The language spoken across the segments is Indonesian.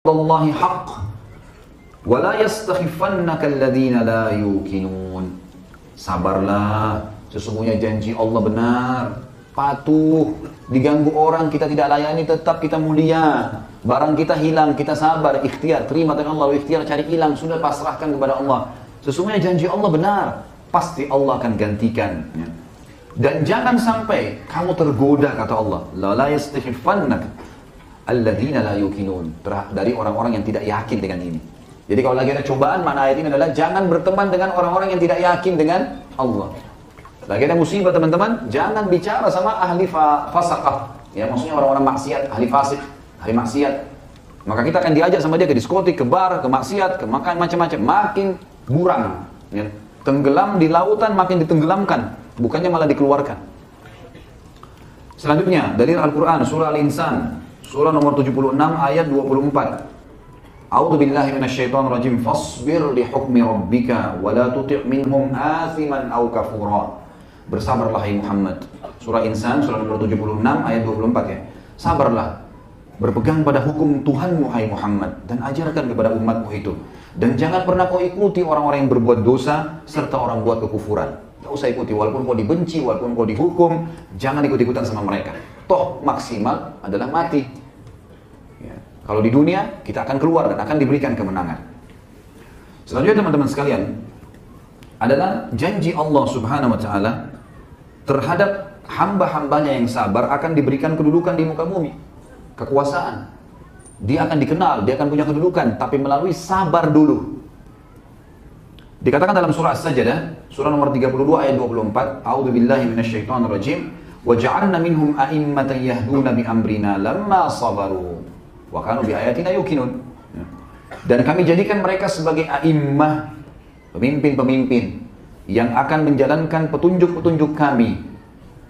wa'dallahi haqq wa la yastakhifannaka alladhina la yuqinun. Sabarlah, sesungguhnya janji Allah benar. Patuh, diganggu orang kita tidak layani, tetap kita mulia. Barang kita hilang, kita sabar, ikhtiar, terima dari Allah, ikhtiar cari hilang, sudah pasrahkan kepada Allah. Sesungguhnya janji Allah benar, pasti Allah akan gantikan. Dan jangan sampai kamu tergoda, kata Allah, la yastakhifannaka alladzina la yuqinun, dari orang-orang yang tidak yakin dengan ini. Jadi kalau lagi ada cobaan, makna ayat ini adalah jangan berteman dengan orang-orang yang tidak yakin dengan Allah. Lagi ada musibah teman-teman, jangan bicara sama ahli fasaqah, ya maksudnya orang-orang maksiat, ahli fasik, ahli maksiat. Maka kita akan diajak sama dia ke diskotik, ke bar, ke maksiat, ke makan macam-macam, makin buram, ya. Tenggelam di lautan makin ditenggelamkan, bukannya malah dikeluarkan. Selanjutnya dari Al-Quran, surah Al-Insan, surah nomor 76 ayat 24. A'udzu billahi minasyaitonir rajim. Fasbir li hukmi rabbika wa la tuti' minhum athiman aw kafura. Bersabarlah hai Muhammad. Surah Insan surah nomor 76 ayat 24 ya. Sabarlah, berpegang pada hukum Tuhanmu hai Muhammad dan ajarkan kepada umatmu itu. Dan jangan pernah kau ikuti orang-orang yang berbuat dosa serta orang buat kekufuran. Tidak usah ikuti, walaupun kau dibenci, walaupun kau dihukum, jangan ikut-ikutan sama mereka. Toh maksimal adalah mati. Ya. Kalau di dunia kita akan keluar dan akan diberikan kemenangan. Selanjutnya teman-teman sekalian, adalah janji Allah Subhanahu wa taala terhadap hamba-hambanya yang sabar akan diberikan kedudukan di muka bumi, kekuasaan. Dia akan dikenal, dia akan punya kedudukan, tapi melalui sabar dulu. Dikatakan dalam surah As-Sajdah, surah nomor 32 ayat 24, A'udzu billahi minasyaitonir rajim, wa ja'alna minhum a'immatan yahduna bi amrina lamma sabaru wa kanu bi ayatina yuqinun. Dan kami jadikan mereka sebagai a'immah, pemimpin-pemimpin yang akan menjalankan petunjuk-petunjuk kami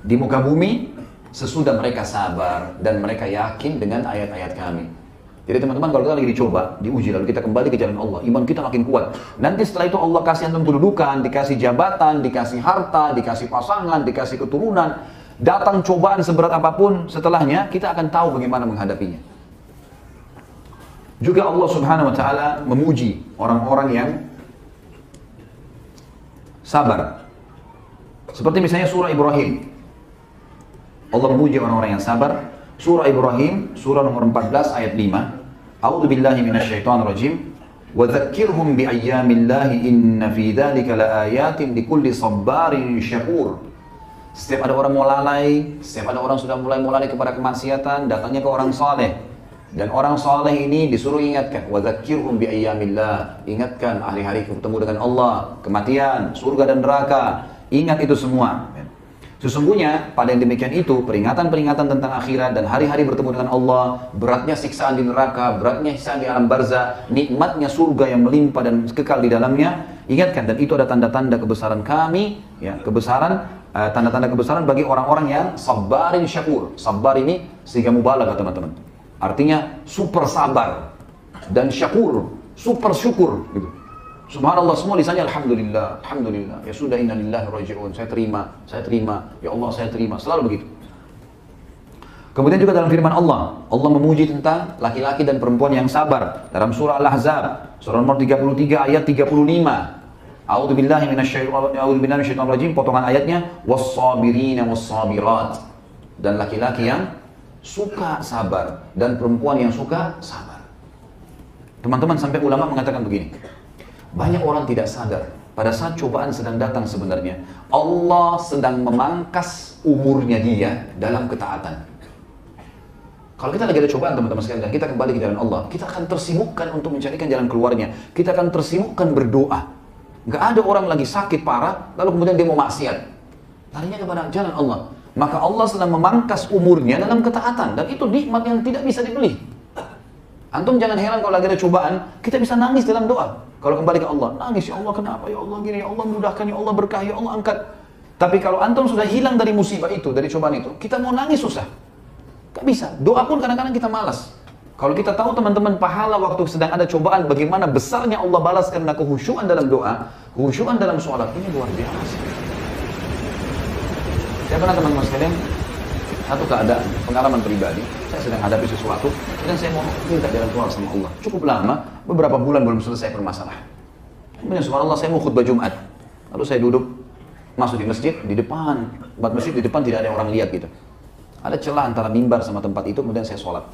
di muka bumi sesudah mereka sabar dan mereka yakin dengan ayat-ayat kami. Jadi teman-teman, kalau kita lagi dicoba, diuji, lalu kita kembali ke jalan Allah, iman kita makin kuat. Nanti setelah itu Allah kasih antum kedudukan, dikasih jabatan, dikasih harta, dikasih pasangan, dikasih keturunan. Datang cobaan seberat apapun setelahnya, kita akan tahu bagaimana menghadapinya. Juga Allah Subhanahu wa taala memuji orang-orang yang sabar. Seperti misalnya surah Ibrahim. Allah memuji orang-orang yang sabar. Surah Ibrahim, surah nomor 14 ayat 5. A'udzu billahi minasyaitonir rajim. Wa dzakkirhum bi ayyamillahi inna fi dzalika laayatin likulli sabarin syakur. Setiap ada orang mau lalai, setiap ada orang sudah mulai kepada kemaksiatan, datangnya ke orang saleh. Dan orang saleh ini disuruh ingatkan, wa dzakkirhum bi ayyamillah. Ingatkan hari-hari ketemu dengan Allah, kematian, surga dan neraka. Ingat itu semua. Sesungguhnya pada yang demikian itu, peringatan-peringatan tentang akhirat dan hari-hari bertemu dengan Allah, beratnya siksaan di neraka, beratnya siksaan di alam barzah, nikmatnya surga yang melimpah dan kekal di dalamnya. Ingatkan, dan itu ada tanda-tanda kebesaran kami, ya, tanda-tanda kebesaran bagi orang-orang yang sabarin syakur. Sabar ini sehingga mubalagah teman-teman. Artinya super sabar dan syakur, super syukur gitu. Subhanallah, semua lisannya alhamdulillah, alhamdulillah. Ya sudah, innalillahi raji'un. Saya terima. Ya Allah, saya terima. Selalu begitu. Kemudian juga dalam firman Allah, Allah memuji tentang laki-laki dan perempuan yang sabar. Dalam surah Al-Ahzab, surah nomor 33 ayat 35. A'udzu billahi minasyaitonir rajim, potongan ayatnya, was-sabirina was-sabirat. Dan laki-laki yang suka sabar dan perempuan yang suka sabar. Teman-teman, sampai ulama mengatakan begini. Banyak orang tidak sadar pada saat cobaan sedang datang sebenarnya Allah sedang memangkas umurnya dia dalam ketaatan. Kalau kita lagi ada cobaan teman-teman sekalian dan kita kembali ke jalan Allah, kita akan tersibukkan untuk mencarikan jalan keluarnya. Kita akan tersibukkan berdoa. Gak ada orang lagi sakit parah lalu kemudian dia mau maksiat, larinya kepada jalan Allah. Maka Allah sedang memangkas umurnya dalam ketaatan, dan itu nikmat yang tidak bisa dibeli. Antum jangan heran kalau lagi ada cobaan, kita bisa nangis dalam doa. Kalau kembali ke Allah, nangis, ya Allah kenapa, ya Allah gini, ya Allah mudahkan, ya Allah berkah, ya Allah angkat. Tapi kalau antum sudah hilang dari musibah itu, dari cobaan itu, kita mau nangis susah. Gak bisa, doa pun kadang-kadang kita malas. Kalau kita tahu teman-teman pahala waktu sedang ada cobaan, bagaimana besarnya Allah balas karena kehusyuan dalam doa, kehusyuan dalam sholat, ini luar biasa. Saya pernah teman-teman sekalian, Satu keadaan, pengalaman pribadi, saya sedang hadapi sesuatu, dan saya mau minta jalan keluar sama Allah. Cukup lama, beberapa bulan belum selesai permasalahan. Kemudian subhanallah saya mau khutbah Jumat. Lalu saya duduk, masuk di masjid, di depan, tempat masjid di depan tidak ada orang lihat gitu. Ada celah antara mimbar sama tempat itu, kemudian saya sholat.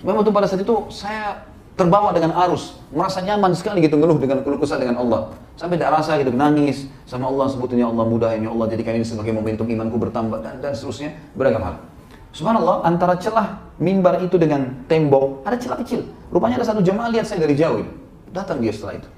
Memang pada saat itu saya terbawa dengan arus, merasa nyaman sekali gitu, ngeluh dengan keluh kesah dengan Allah. Sampai tidak rasa gitu, nangis sama Allah, sebutin ya Allah mudahin ya Allah, jadikan ini sebagai momentum imanku bertambah, dan seterusnya, beragam hal. Subhanallah, antara celah mimbar itu dengan tembok, ada celah kecil. Rupanya ada satu jemaah lihat saya dari jauh. Datang dia setelah itu.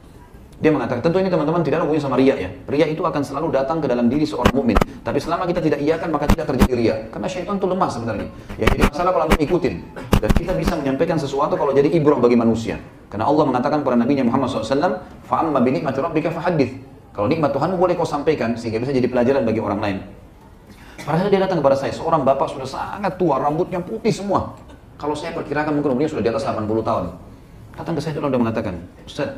Dia mengatakan, tentu ini teman-teman tidak ada hubungannya sama riya ya. Riya itu akan selalu datang ke dalam diri seorang mukmin. Tapi selama kita tidak iakan, maka tidak terjadi riya. Karena syaitan itu lemah sebenarnya. Yang jadi masalah kalau kita ikutin. Dan kita bisa menyampaikan sesuatu kalau jadi ibrah bagi manusia. Karena Allah mengatakan kepada Nabi Muhammad SAW, fa'amma binikmati rabbika fahadith. Kalau nikmat Tuhanmu boleh kau sampaikan, sehingga bisa jadi pelajaran bagi orang lain. Padahal dia datang kepada saya, seorang bapak sudah sangat tua, rambutnya putih semua. Kalau saya perkirakan mungkin umurnya sudah di atas 80 tahun. Datang ke saya dan mengatakan, Ustaz,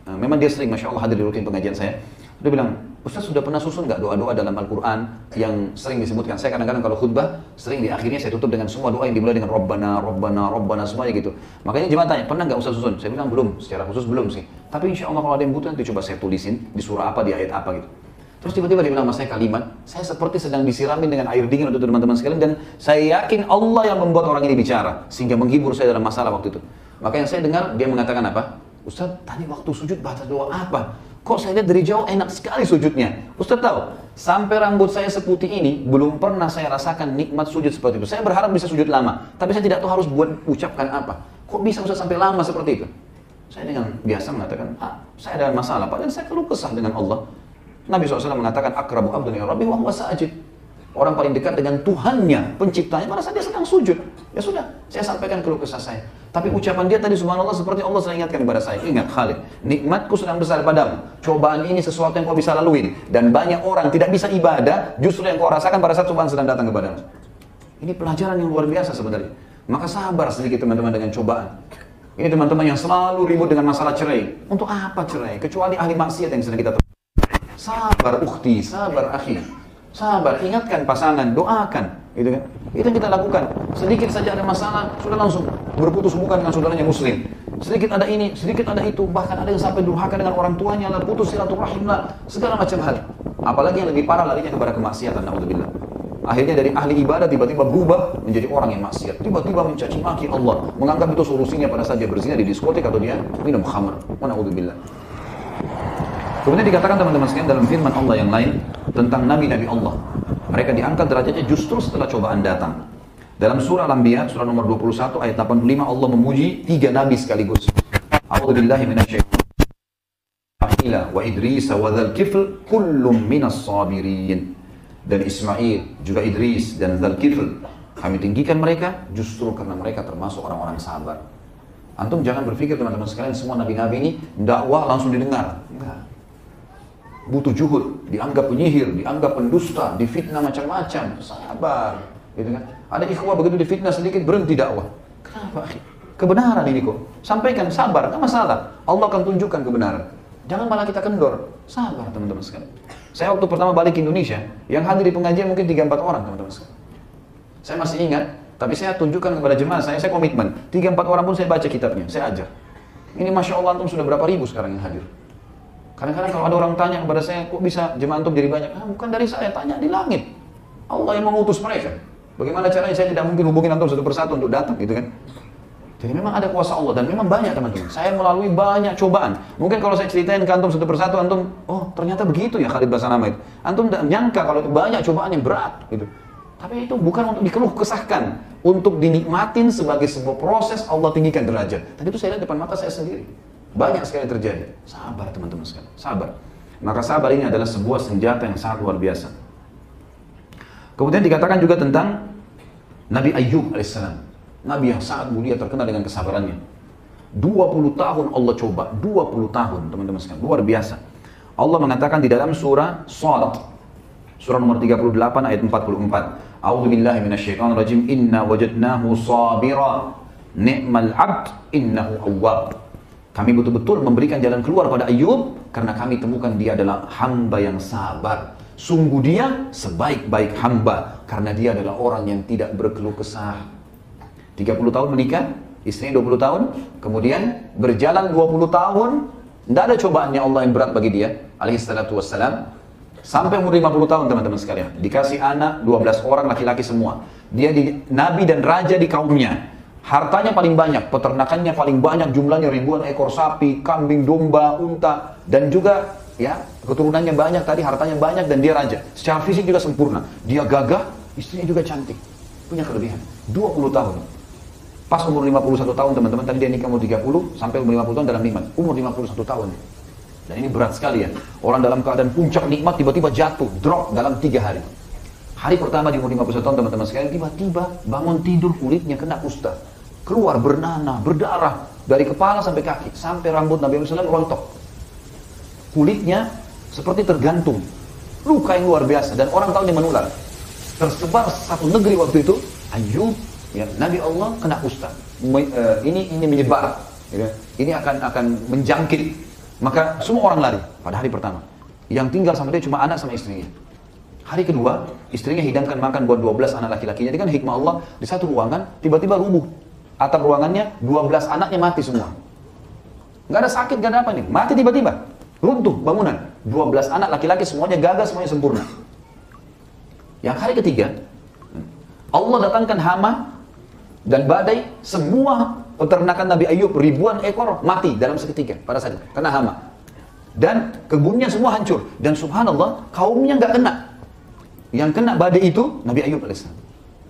memang dia sering, Masya Allah, hadir di rutin pengajian saya. Dia bilang, Ustaz sudah pernah susun nggak doa-doa dalam Al-Quran yang sering disebutkan? Saya kadang-kadang kalau khutbah, sering di akhirnya saya tutup dengan semua doa yang dimulai dengan Rabbana, Rabbana, Rabbana, semuanya gitu. Makanya jemaah tanya, pernah nggak Ustaz susun? Saya bilang, belum, secara khusus belum sih. Tapi Insya Allah kalau ada yang butuh, nanti coba saya tulisin di surah apa, di ayat apa gitu. Terus tiba-tiba dia bilang sama saya kalimat, saya seperti sedang disiramin dengan air dingin untuk teman-teman sekalian, dan saya yakin Allah yang membuat orang ini bicara, sehingga menghibur saya dalam masalah waktu itu. Maka yang saya dengar, dia mengatakan apa? Ustaz, tadi waktu sujud baca doa apa? Kok saya lihat dari jauh enak sekali sujudnya? Ustaz tahu, sampai rambut saya seputih ini, belum pernah saya rasakan nikmat sujud seperti itu. Saya berharap bisa sujud lama, tapi saya tidak tahu harus buat ucapkan apa. Kok bisa Ustaz sampai lama seperti itu? Saya dengan biasa mengatakan, saya ada masalah, padahal saya keluh kesah dengan Allah. Nabi SAW mengatakan, akrabu abdun ya rabbi wa huwa sajid. Orang paling dekat dengan Tuhannya, penciptanya, pada saat dia sedang sujud. Ya sudah, saya sampaikan keluh kesah saya. Tapi ucapan dia tadi subhanallah seperti Allah sering ingatkan kepada saya. Ingat Khalid, nikmatku sedang besar padamu. Cobaan ini sesuatu yang kau bisa laluin. Dan banyak orang tidak bisa ibadah, justru yang kau rasakan pada saat cobaan sedang datang kepadamu. Ini pelajaran yang luar biasa sebenarnya. Maka sabar sedikit teman-teman dengan cobaan. Ini teman-teman yang selalu ribut dengan masalah cerai. Untuk apa cerai? Kecuali ahli maksiat yang sedang kita temui. Sabar ukhti, sabar akhi. Sabar, ingatkan pasangan, doakan, gitu kan? Itu yang kita lakukan. Sedikit saja ada masalah, sudah langsung berputus hubungan dengan saudaranya muslim. Sedikit ada ini, sedikit ada itu, bahkan ada yang sampai durhaka dengan orang tuanya lah, putus silaturahim lah, segala macam hal. Apalagi yang lebih parah larinya kepada kemaksiatan, naudzubillah. Akhirnya dari ahli ibadah tiba-tiba berubah menjadi orang yang maksiat. Tiba-tiba mencaci maki Allah, menganggap itu solusinya pada saat dia berzina di diskotik atau dia minum khamr. Naudzubillah. Kemudian dikatakan teman-teman sekalian dalam firman Allah yang lain tentang nabi-nabi Allah. Mereka diangkat derajatnya justru setelah cobaan datang. Dalam surah Al-Anbiya, surah nomor 21 ayat 85, Allah memuji 3 nabi sekaligus. A'udzubillahi minasyaitonir wa Idris wa dzal kifl kullum minas sabirin. Dan Ismail, juga Idris dan dzal kifl, kami tinggikan mereka justru karena mereka termasuk orang-orang sabar. Antum jangan berpikir teman-teman sekalian semua nabi-nabi ini dakwah langsung didengar. Enggak. Butuh juhud, dianggap penyihir, dianggap pendusta, difitnah macam-macam. Sabar, gitu kan? Ada ikhwah begitu difitnah sedikit berhenti dakwah. Kenapa? Kebenaran ini kok. Sampaikan, sabar, nggak masalah. Allah akan tunjukkan kebenaran. Jangan malah kita kendor. Sabar teman-teman sekalian. Saya waktu pertama balik ke Indonesia, yang hadir di pengajian mungkin 3-4 orang teman-teman sekalian. Saya masih ingat, tapi saya tunjukkan kepada jemaah saya komitmen. 3-4 orang pun saya baca kitabnya, saya ajar. Ini Masya Allah antum sudah berapa ribu sekarang yang hadir. Kadang-kadang kalau ada orang tanya kepada saya, kok bisa jemaah antum jadi banyak? Bukan dari saya, tanya di langit. Allah yang mengutus mereka. Bagaimana caranya? Saya tidak mungkin hubungin antum satu persatu untuk datang, gitu kan? Jadi memang ada kuasa Allah dan memang banyak teman-teman. Saya melalui banyak cobaan. Mungkin kalau saya ceritain ke antum satu persatu, antum, oh ternyata begitu ya Khalid Basanama itu. Antum tidak menyangka kalau itu banyak cobaan yang berat, gitu. Tapi itu bukan untuk dikeluh kesahkan, untuk dinikmatin sebagai sebuah proses Allah tinggikan derajat. Tadi itu saya lihat depan mata saya sendiri. Banyak sekali terjadi. Sabar teman-teman sekalian, sabar. Maka sabar ini adalah sebuah senjata yang sangat luar biasa. Kemudian dikatakan juga tentang Nabi Ayyub alaihissalam. Nabi yang sangat mulia terkenal dengan kesabarannya. 20 tahun Allah coba, 20 tahun teman-teman sekalian, luar biasa. Allah mengatakan di dalam surah Shad, surah nomor 38 ayat 44. A'udzubillahi minasyaitonirrajim. Inna wajadnahu sabira ni'mal 'abd innahu awwab. Kami betul-betul memberikan jalan keluar pada Ayub karena kami temukan dia adalah hamba yang sabar. Sungguh dia sebaik-baik hamba, karena dia adalah orang yang tidak berkeluh kesah. 30 tahun menikah, istrinya 20 tahun, kemudian berjalan 20 tahun, tidak ada cobaannya Allah yang berat bagi dia, alaihi salatu wassalam. Sampai umur 50 tahun teman-teman sekalian, dikasih anak 12 orang laki-laki semua. Dia nabi dan raja di kaumnya. Hartanya paling banyak, peternakannya paling banyak, jumlahnya ribuan ekor sapi, kambing, domba, unta, dan juga ya keturunannya banyak tadi, hartanya banyak, dan dia raja. Secara fisik juga sempurna. Dia gagah, istrinya juga cantik. Punya kelebihan. 20 tahun. Pas umur 51 tahun teman-teman, tadi dia nikah umur 30, sampai umur 50 tahun dalam nikmat. Umur 51 tahun. Dan ini berat sekali ya. Orang dalam keadaan puncak nikmat tiba-tiba jatuh, drop dalam 3 hari. Hari pertama di umur 51 tahun teman-teman sekalian, tiba-tiba bangun tidur kulitnya kena kusta. Keluar bernanah, berdarah dari kepala sampai kaki, sampai rambut Nabi SAW rontok. Kulitnya seperti tergantung. Luka yang luar biasa dan orang tahu dia menular. Tersebar satu negeri waktu itu, Ayub, ya, Nabi Allah kena kusta. Ini menyebar. Ya. Ini akan menjangkit. Maka semua orang lari pada hari pertama. Yang tinggal sama dia cuma anak sama istrinya. Hari kedua, istrinya hidangkan makan buat 12 anak laki-lakinya. Jadi kan hikmah Allah, di satu ruangan tiba-tiba rubuh. Atap ruangannya 12 anaknya mati semua. Nggak ada sakit, nggak ada apa nih. Mati tiba-tiba. Runtuh bangunan. 12 anak laki-laki semuanya gagah, semuanya sempurna. Yang hari ketiga, Allah datangkan hama dan badai. Semua peternakan Nabi Ayub ribuan ekor mati dalam seketika pada saat itu, kena hama. Dan kebunnya semua hancur. Dan subhanallah, kaumnya nggak kena. Yang kena badai itu Nabi Ayub AS.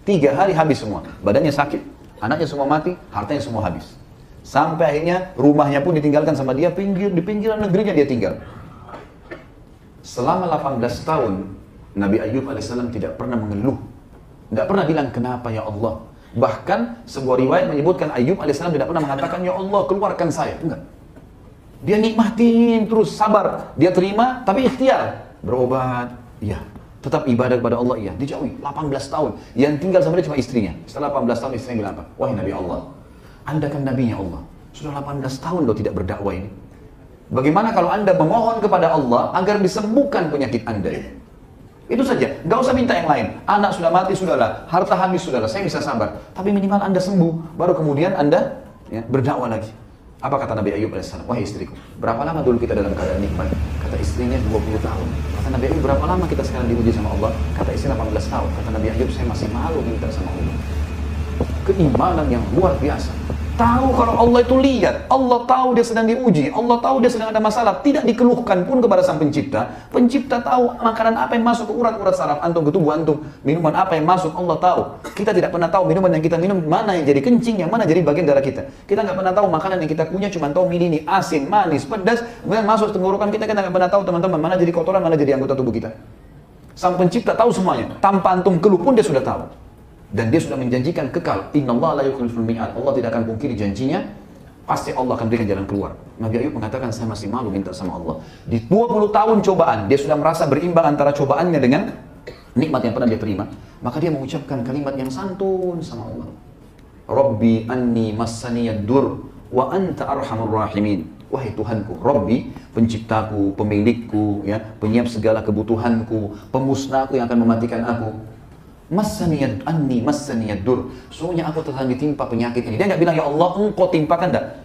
3 hari habis semua. Badannya sakit. Anaknya semua mati, hartanya semua habis. Sampai akhirnya rumahnya pun ditinggalkan sama dia, di pinggiran negerinya dia tinggal. Selama 18 tahun, Nabi Ayub AS tidak pernah mengeluh. Tidak pernah bilang, kenapa ya Allah? Bahkan sebuah riwayat menyebutkan Ayub AS tidak pernah mengatakan, ya Allah keluarkan saya. Enggak. Dia nikmatin terus, sabar. Dia terima, tapi ikhtiar. Berobat, iya. Tetap ibadah kepada Allah, iya. Dijauhi 18 tahun. Yang tinggal sama dia cuma istrinya. Setelah 18 tahun istrinya bilang apa? Wahai Nabi Allah, Anda kan nabinya Allah. Sudah 18 tahun loh tidak berdakwah ini. Bagaimana kalau Anda memohon kepada Allah agar disembuhkan penyakit Anda ini? Itu saja, nggak usah minta yang lain. Anak sudah mati, sudahlah. Harta habis, sudahlah. Saya bisa sabar. Tapi minimal Anda sembuh. Baru kemudian Anda ya, berdakwah lagi. Apa kata Nabi Ayub AS? Wahai istriku, berapa lama dulu kita dalam keadaan nikmat? Kata istrinya 20 tahun. Kata Nabi Ayub, berapa lama kita sekarang diuji sama Allah? Kata istri 18 tahun. Kata Nabi Ayub, saya masih malu minta sama Allah. Keimanan yang luar biasa. Tahu kalau Allah itu lihat, Allah tahu dia sedang diuji, Allah tahu dia sedang ada masalah, tidak dikeluhkan pun kepada sang pencipta. Pencipta tahu makanan apa yang masuk ke urat-urat saraf antum, ke tubuh antum, minuman apa yang masuk, Allah tahu. Kita tidak pernah tahu minuman yang kita minum mana yang jadi kencing, yang mana jadi bagian darah kita. Kita nggak pernah tahu makanan yang kita punya, cuma tahu ini asin, manis, pedas, kemudian masuk tenggorokan kita nggak pernah tahu teman-teman mana jadi kotoran, mana jadi anggota tubuh kita. Sang pencipta tahu semuanya, tanpa antum keluh pun dia sudah tahu. Dan dia sudah menjanjikan kekal. Innallaha la yukhliful mi'ad. Allah tidak akan pungkiri janjinya. Pasti Allah akan berikan jalan keluar. Nabi Ayub mengatakan, saya masih malu minta sama Allah. Di 20 tahun cobaan, dia sudah merasa berimbang antara cobaannya dengan nikmat yang pernah dia terima. Maka dia mengucapkan kalimat yang santun sama Allah. Rabbi anni massaniyad dur wa anta arhamur rahimin. Wahai Tuhanku, Rabbi, penciptaku, pemilikku, ya, penyiap segala kebutuhanku, pemusnahku yang akan mematikan aku. Massaniyad anni massaniyad dur. Sungguhnya aku telah ditimpa penyakit ini. Dia nggak bilang ya Allah engkau timpakan, enggak.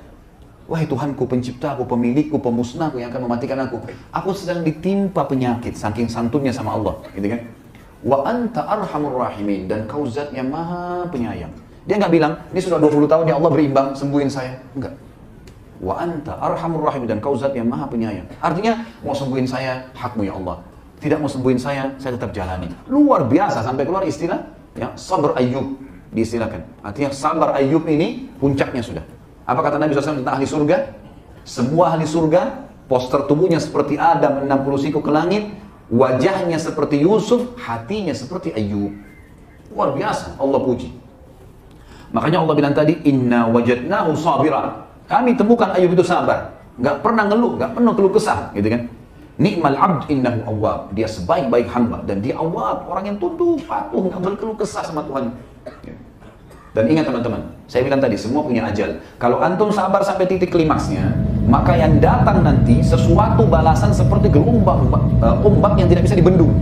Wahai Tuhanku, penciptaku, pemilikku, pemusnahku yang akan mematikan aku. Aku sedang ditimpa penyakit, saking santunnya sama Allah, gitu kan? Wa anta arhamur rahimin, dan kau zat yang maha penyayang. Dia nggak bilang ini sudah 20 tahun ya Allah berimbang, sembuhin saya. Enggak. Wa anta arhamur rahimin, dan kau zat yang maha penyayang. Artinya mau sembuhin saya hakmu ya Allah. Tidak mau sembuhin saya tetap jalani. Luar biasa, sampai keluar istilah ya, sabar Ayub diistilahkan. Artinya sabar Ayub ini puncaknya sudah. Apa kata Nabi SAW tentang ahli surga? Semua ahli surga, poster tubuhnya seperti Adam 60 siku ke langit, wajahnya seperti Yusuf, hatinya seperti Ayub. Luar biasa, Allah puji. Makanya Allah bilang tadi, inna wajadnahu sabira. Kami temukan Ayub itu sabar, nggak pernah ngeluh, nggak pernah keluh kesah, gitu kan? Ni'mal abd innahu awwab. Dia sebaik-baik hamba dan dia awwab, orang yang tunduk, patuh, nggak berkeluh kesah sama Tuhan. Dan ingat teman-teman, saya bilang tadi semua punya ajal. Kalau antum sabar sampai titik klimaksnya, maka yang datang nanti sesuatu balasan seperti gelombang ombak yang tidak bisa dibendung.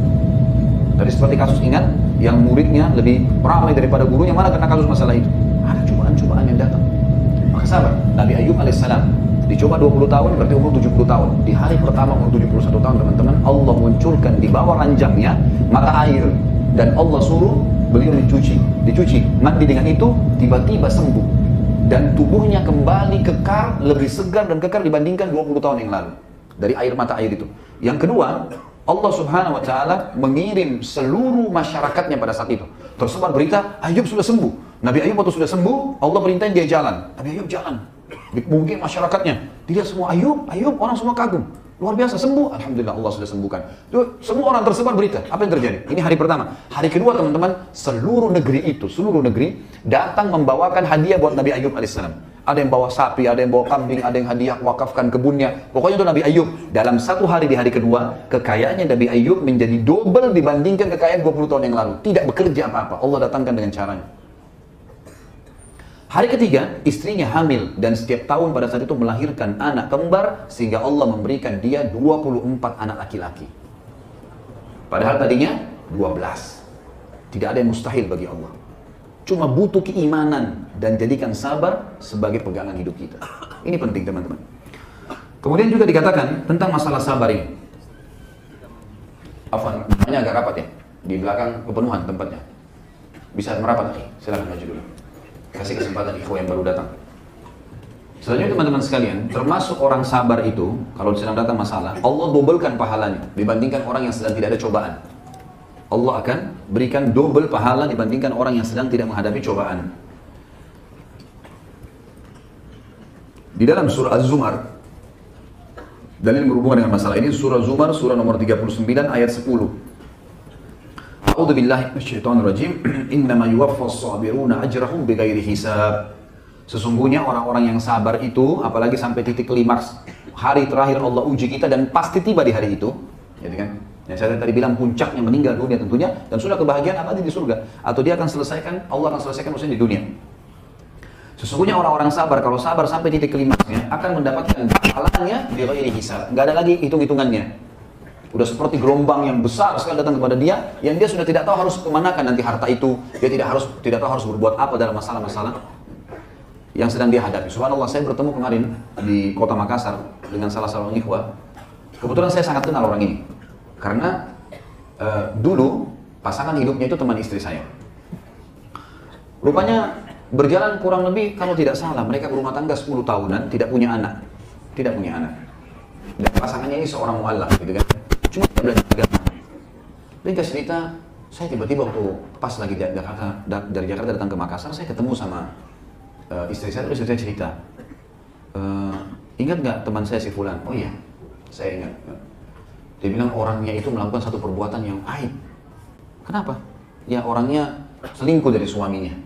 Dari seperti kasus ingat, yang muridnya lebih ramai daripada gurunya, mana kena kasus masalah itu. Ada cobaan-cobaan yang datang. Maka sabar, Nabi Ayub alaihissalam dicoba 20 tahun, berarti umur 70 tahun. Di hari pertama umur 71 tahun teman-teman, Allah munculkan di bawah ranjangnya mata air. Dan Allah suruh beliau dicuci, mandi dengan itu, tiba-tiba sembuh. Dan tubuhnya kembali kekar, lebih segar dan kekar dibandingkan 20 tahun yang lalu. Dari air mata air itu. Yang kedua, Allah subhanahu wa ta'ala mengirim seluruh masyarakatnya pada saat itu. Tersebar berita, Ayub sudah sembuh. Nabi Ayub waktu sudah sembuh, Allah perintahin dia jalan. Nabi Ayub jalan. Mungkin masyarakatnya, tidak semua Ayub, orang semua kagum. Luar biasa, sembuh. Alhamdulillah Allah sudah sembuhkan. Semua orang tersebar berita. Apa yang terjadi? Ini hari pertama. Hari kedua teman-teman, seluruh negeri datang membawakan hadiah buat Nabi Ayub alaihissalam. Ada yang bawa sapi, ada yang bawa kambing, ada yang hadiah wakafkan kebunnya. Pokoknya itu Nabi Ayub. Dalam satu hari di hari kedua, kekayaannya Nabi Ayub menjadi double dibandingkan kekayaan 20 tahun yang lalu. Tidak bekerja apa-apa. Allah datangkan dengan caranya. Hari ketiga, istrinya hamil dan setiap tahun pada saat itu melahirkan anak kembar sehingga Allah memberikan dia 24 anak laki-laki. Padahal tadinya 12. Tidak ada yang mustahil bagi Allah. Cuma butuh keimanan dan jadikan sabar sebagai pegangan hidup kita. Ini penting teman-teman. Kemudian juga dikatakan tentang masalah sabar ini. Afwan, namanya agak rapat ya. Di belakang kepenuhan tempatnya. Bisa merapat nih, silakan maju dulu. Kasih kesempatan ikhwah yang baru datang. Selanjutnya teman-teman sekalian, termasuk orang sabar itu, kalau sedang datang masalah, Allah dobelkan pahalanya dibandingkan orang yang sedang tidak ada cobaan. Allah akan berikan double pahala dibandingkan orang yang sedang tidak menghadapi cobaan. Di dalam surah Az-Zumar, dalil berhubungan dengan masalah ini, surah Zumar, surah nomor 39 ayat 10. A'udzu billahi minasyaitonir rajim. Innama yuwaffas sabiruna ajrahum bighairi hisab. Sesungguhnya orang-orang yang sabar itu, apalagi sampai titik klimaks hari terakhir Allah uji kita dan pasti tiba di hari itu, gitu kan? Yang saya tadi bilang puncaknya meninggal dunia tentunya, dan sudah kebahagiaan abadi di surga, atau dia akan selesaikan, Allah akan selesaikan urusan di dunia. Sesungguhnya orang-orang sabar, kalau sabar sampai titik klimaksnya, akan mendapatkan pahalanya bighairi hisab. Nggak ada lagi hitung-hitungannya. Udah seperti gelombang yang besar sekali datang kepada dia, yang dia sudah tidak tahu harus kemanakan nanti harta itu. Dia tidak tahu harus berbuat apa dalam masalah-masalah yang sedang dia hadapi. Subhanallah, saya bertemu kemarin di kota Makassar dengan salah seorang ikhwah. Kebetulan saya sangat kenal orang ini, karena dulu pasangan hidupnya itu teman istri saya. Rupanya berjalan kurang lebih, kalau tidak salah, mereka berumah tangga 10 tahunan, tidak punya anak. Dan pasangannya ini seorang mu'allaf, gitu kan. Cuma belajar agama. Ringkas cerita, saya tiba-tiba waktu pas lagi dari Jakarta datang ke Makassar, saya ketemu sama istri saya, terus saya cerita, ingat nggak teman saya si Fulan? Oh iya, saya ingat. Dia bilang orangnya itu melakukan satu perbuatan yang aib. Kenapa? Ya orangnya selingkuh dari suaminya,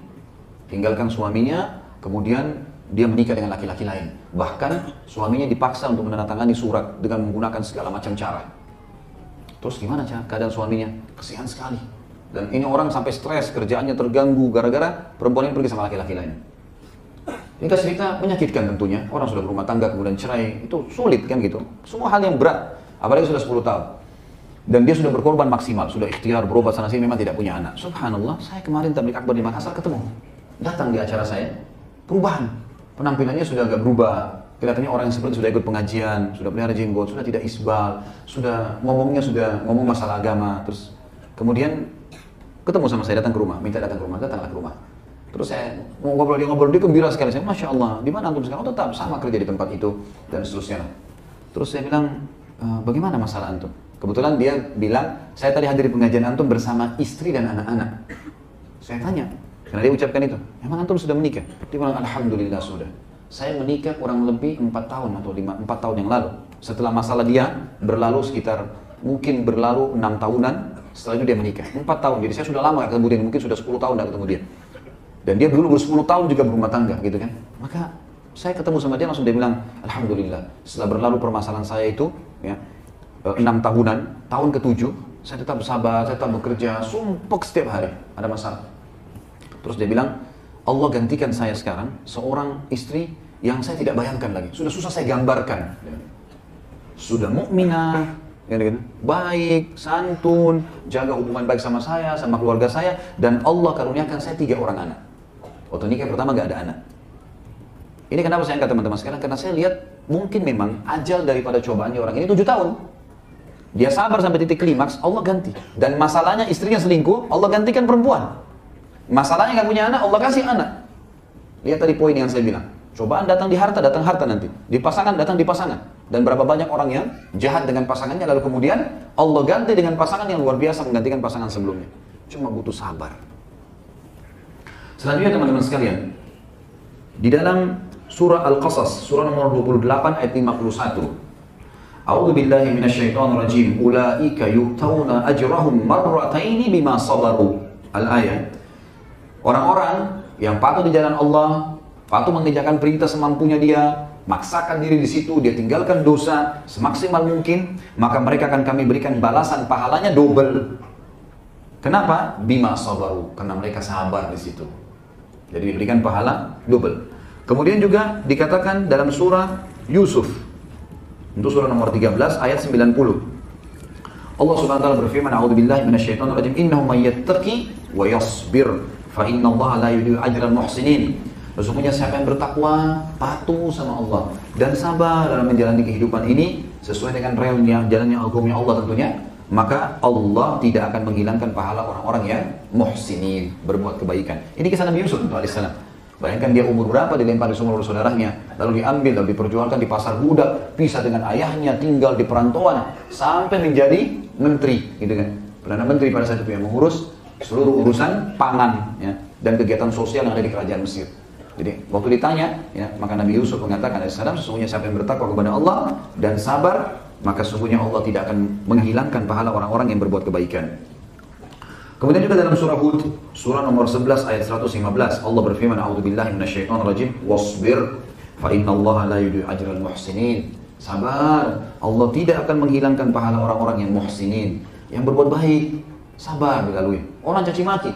tinggalkan suaminya, kemudian dia menikah dengan laki-laki lain. Bahkan suaminya dipaksa untuk menandatangani surat dengan menggunakan segala macam cara. Terus gimana keadaan suaminya? Kesian sekali. Dan ini orang sampai stres, kerjaannya terganggu gara-gara perempuan ini pergi sama laki-laki lain. Ini cerita menyakitkan tentunya. Orang sudah berumah tangga kemudian cerai, itu sulit kan gitu. Semua hal yang berat, apalagi sudah 10 tahun. Dan dia sudah berkorban maksimal, sudah ikhtiar berobat sana sini, memang tidak punya anak. Subhanallah, saya kemarin tabligh akbar di Makassar ketemu. Datang di acara saya, perubahan. Penampilannya sudah agak berubah. Kelihatannya orang yang seperti sudah ikut pengajian, sudah pelihara jenggot, sudah tidak isbal, sudah ngomong masalah agama. Terus kemudian ketemu sama saya, datang ke rumah, datanglah ke rumah. Terus saya ngobrol dia gembira sekali. Saya, Masya Allah, di mana antum sekarang? Oh, tetap sama kerja di tempat itu dan seterusnya. Terus saya bilang, bagaimana masalah antum? Kebetulan dia bilang, saya tadi hadir di pengajian antum bersama istri dan anak-anak. Saya tanya, karena dia ucapkan itu, emang antum sudah menikah? Dia bilang, Alhamdulillah sudah. Saya menikah kurang lebih 4 tahun atau 4 tahun yang lalu. Setelah masalah dia berlalu sekitar, mungkin berlalu 6 tahunan, setelah itu dia menikah. 4 tahun, jadi saya sudah lama ketemu dia, mungkin sudah 10 tahun ketemu dia. Dan dia dulu 10 tahun juga berumah tangga gitu kan. Maka saya ketemu sama dia langsung dia bilang, Alhamdulillah, setelah berlalu permasalahan saya itu, ya, 6 tahunan, tahun ke-7, saya tetap sabar, saya tetap bekerja, sumpek setiap hari, ada masalah. Terus dia bilang, Allah gantikan saya sekarang seorang istri yang saya tidak bayangkan lagi. Sudah susah saya gambarkan. Sudah mukminah, baik, santun, jaga hubungan baik sama saya, sama keluarga saya, dan Allah karuniakan saya 3 orang anak. Waktu nikah pertama gak ada anak. Ini kenapa saya angkat teman-teman sekarang? Karena saya lihat mungkin memang ajal daripada cobaannya orang ini 7 tahun. Dia sabar sampai titik klimaks, Allah ganti. Dan masalahnya istrinya selingkuh, Allah gantikan perempuan. Masalahnya gak punya anak, Allah kasih anak. Lihat tadi poin yang saya bilang. Cobaan datang di harta, datang harta nanti. Di pasangan, datang di pasangan. Dan berapa banyak orang yang jahat dengan pasangannya, lalu kemudian Allah ganti dengan pasangan yang luar biasa menggantikan pasangan sebelumnya. Cuma butuh sabar. Selanjutnya teman-teman sekalian, di dalam surah Al-Qasas, surah nomor 28 ayat 51. A'udzu billahi minasyaitonir rajim. Ulaika yu'tauna ajrahum marrataini bima sabaru. Al-ayat. Orang-orang yang patuh di jalan Allah, patuh mengerjakan perintah semampunya dia, maksakan diri di situ, dia tinggalkan dosa semaksimal mungkin, maka mereka akan kami berikan balasan pahalanya double. Kenapa? Bima sabaru, karena mereka sabar di situ. Jadi diberikan pahala double. Kemudian juga dikatakan dalam surah Yusuf, untuk surah nomor 13 ayat 90. Allah Subhanahu wa taala berfirman, "A'udzubillahi minasyaitonir rajim. Innahu may yattaqi wa yasbir, fa innallaha la yudhi'u ajral muhsinin." Sesungguhnya siapa yang bertakwa, patuh sama Allah dan sabar dalam menjalani kehidupan ini sesuai dengan realnya jalannya agungnya Allah tentunya, maka Allah tidak akan menghilangkan pahala orang-orang yang muhsinin, berbuat kebaikan. Ini kisah Nabi Yusuf alaihissalam. Bayangkan dia umur berapa dilempar di sumur saudaranya, lalu diambil, lalu diperjualkan di pasar budak, pisah dengan ayahnya, tinggal di perantauan, sampai menjadi menteri, gitu kan? Perdana menteri pada saat itu yang mengurus seluruh urusan pangan, ya, dan kegiatan sosial yang ada di kerajaan Mesir. Jadi waktu ditanya, ya, maka Nabi Yusuf mengatakan alaihissalam, sesungguhnya siapa yang bertakwa kepada Allah dan sabar, maka sesungguhnya Allah tidak akan menghilangkan pahala orang-orang yang berbuat kebaikan. Kemudian juga dalam surah Hud, surah nomor 11 ayat 115, Allah berfirman, "A'udzubillahi minasyaitonir rajim, wasbir fa innallaha la yudhi'u ajral muhsinin." Sabar, Allah tidak akan menghilangkan pahala orang-orang yang muhsinin, yang berbuat baik. Sabar dilalui. Orang caci maki.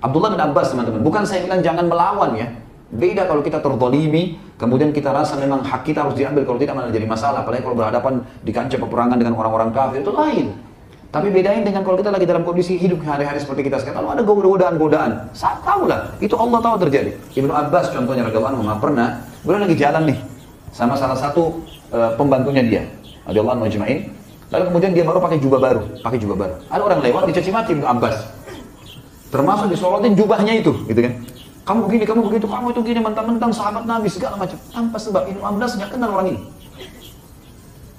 Abdullah bin Abbas, teman-teman, bukan saya bilang jangan melawan ya. Beda kalau kita terzalimi, kemudian kita rasa memang hak kita harus diambil, kalau tidak malah jadi masalah. Apalagi kalau berhadapan di kancah peperangan dengan orang-orang kafir, itu lain. Tapi bedain dengan kalau kita lagi dalam kondisi hidup hari-hari seperti kita sekarang, kalau ada godaan-godaan, saya tahu lah, itu Allah tahu terjadi. Ibnu Abbas contohnya radhiyallahu anhu pernah, beliau lagi jalan nih sama salah satu pembantunya dia, radhiyallahu anhu ajma'in. Lalu kemudian dia baru pakai jubah baru. Ada orang lewat dicaci maki Ibnu Abbas. Termasuk disorotin jubahnya itu, gitu kan. Kamu begini, kamu begitu, kamu itu gini, mentang-mentang sahabat Nabi segala macam. Tanpa sebab. Ibnu Abbas nggak kenal orang ini.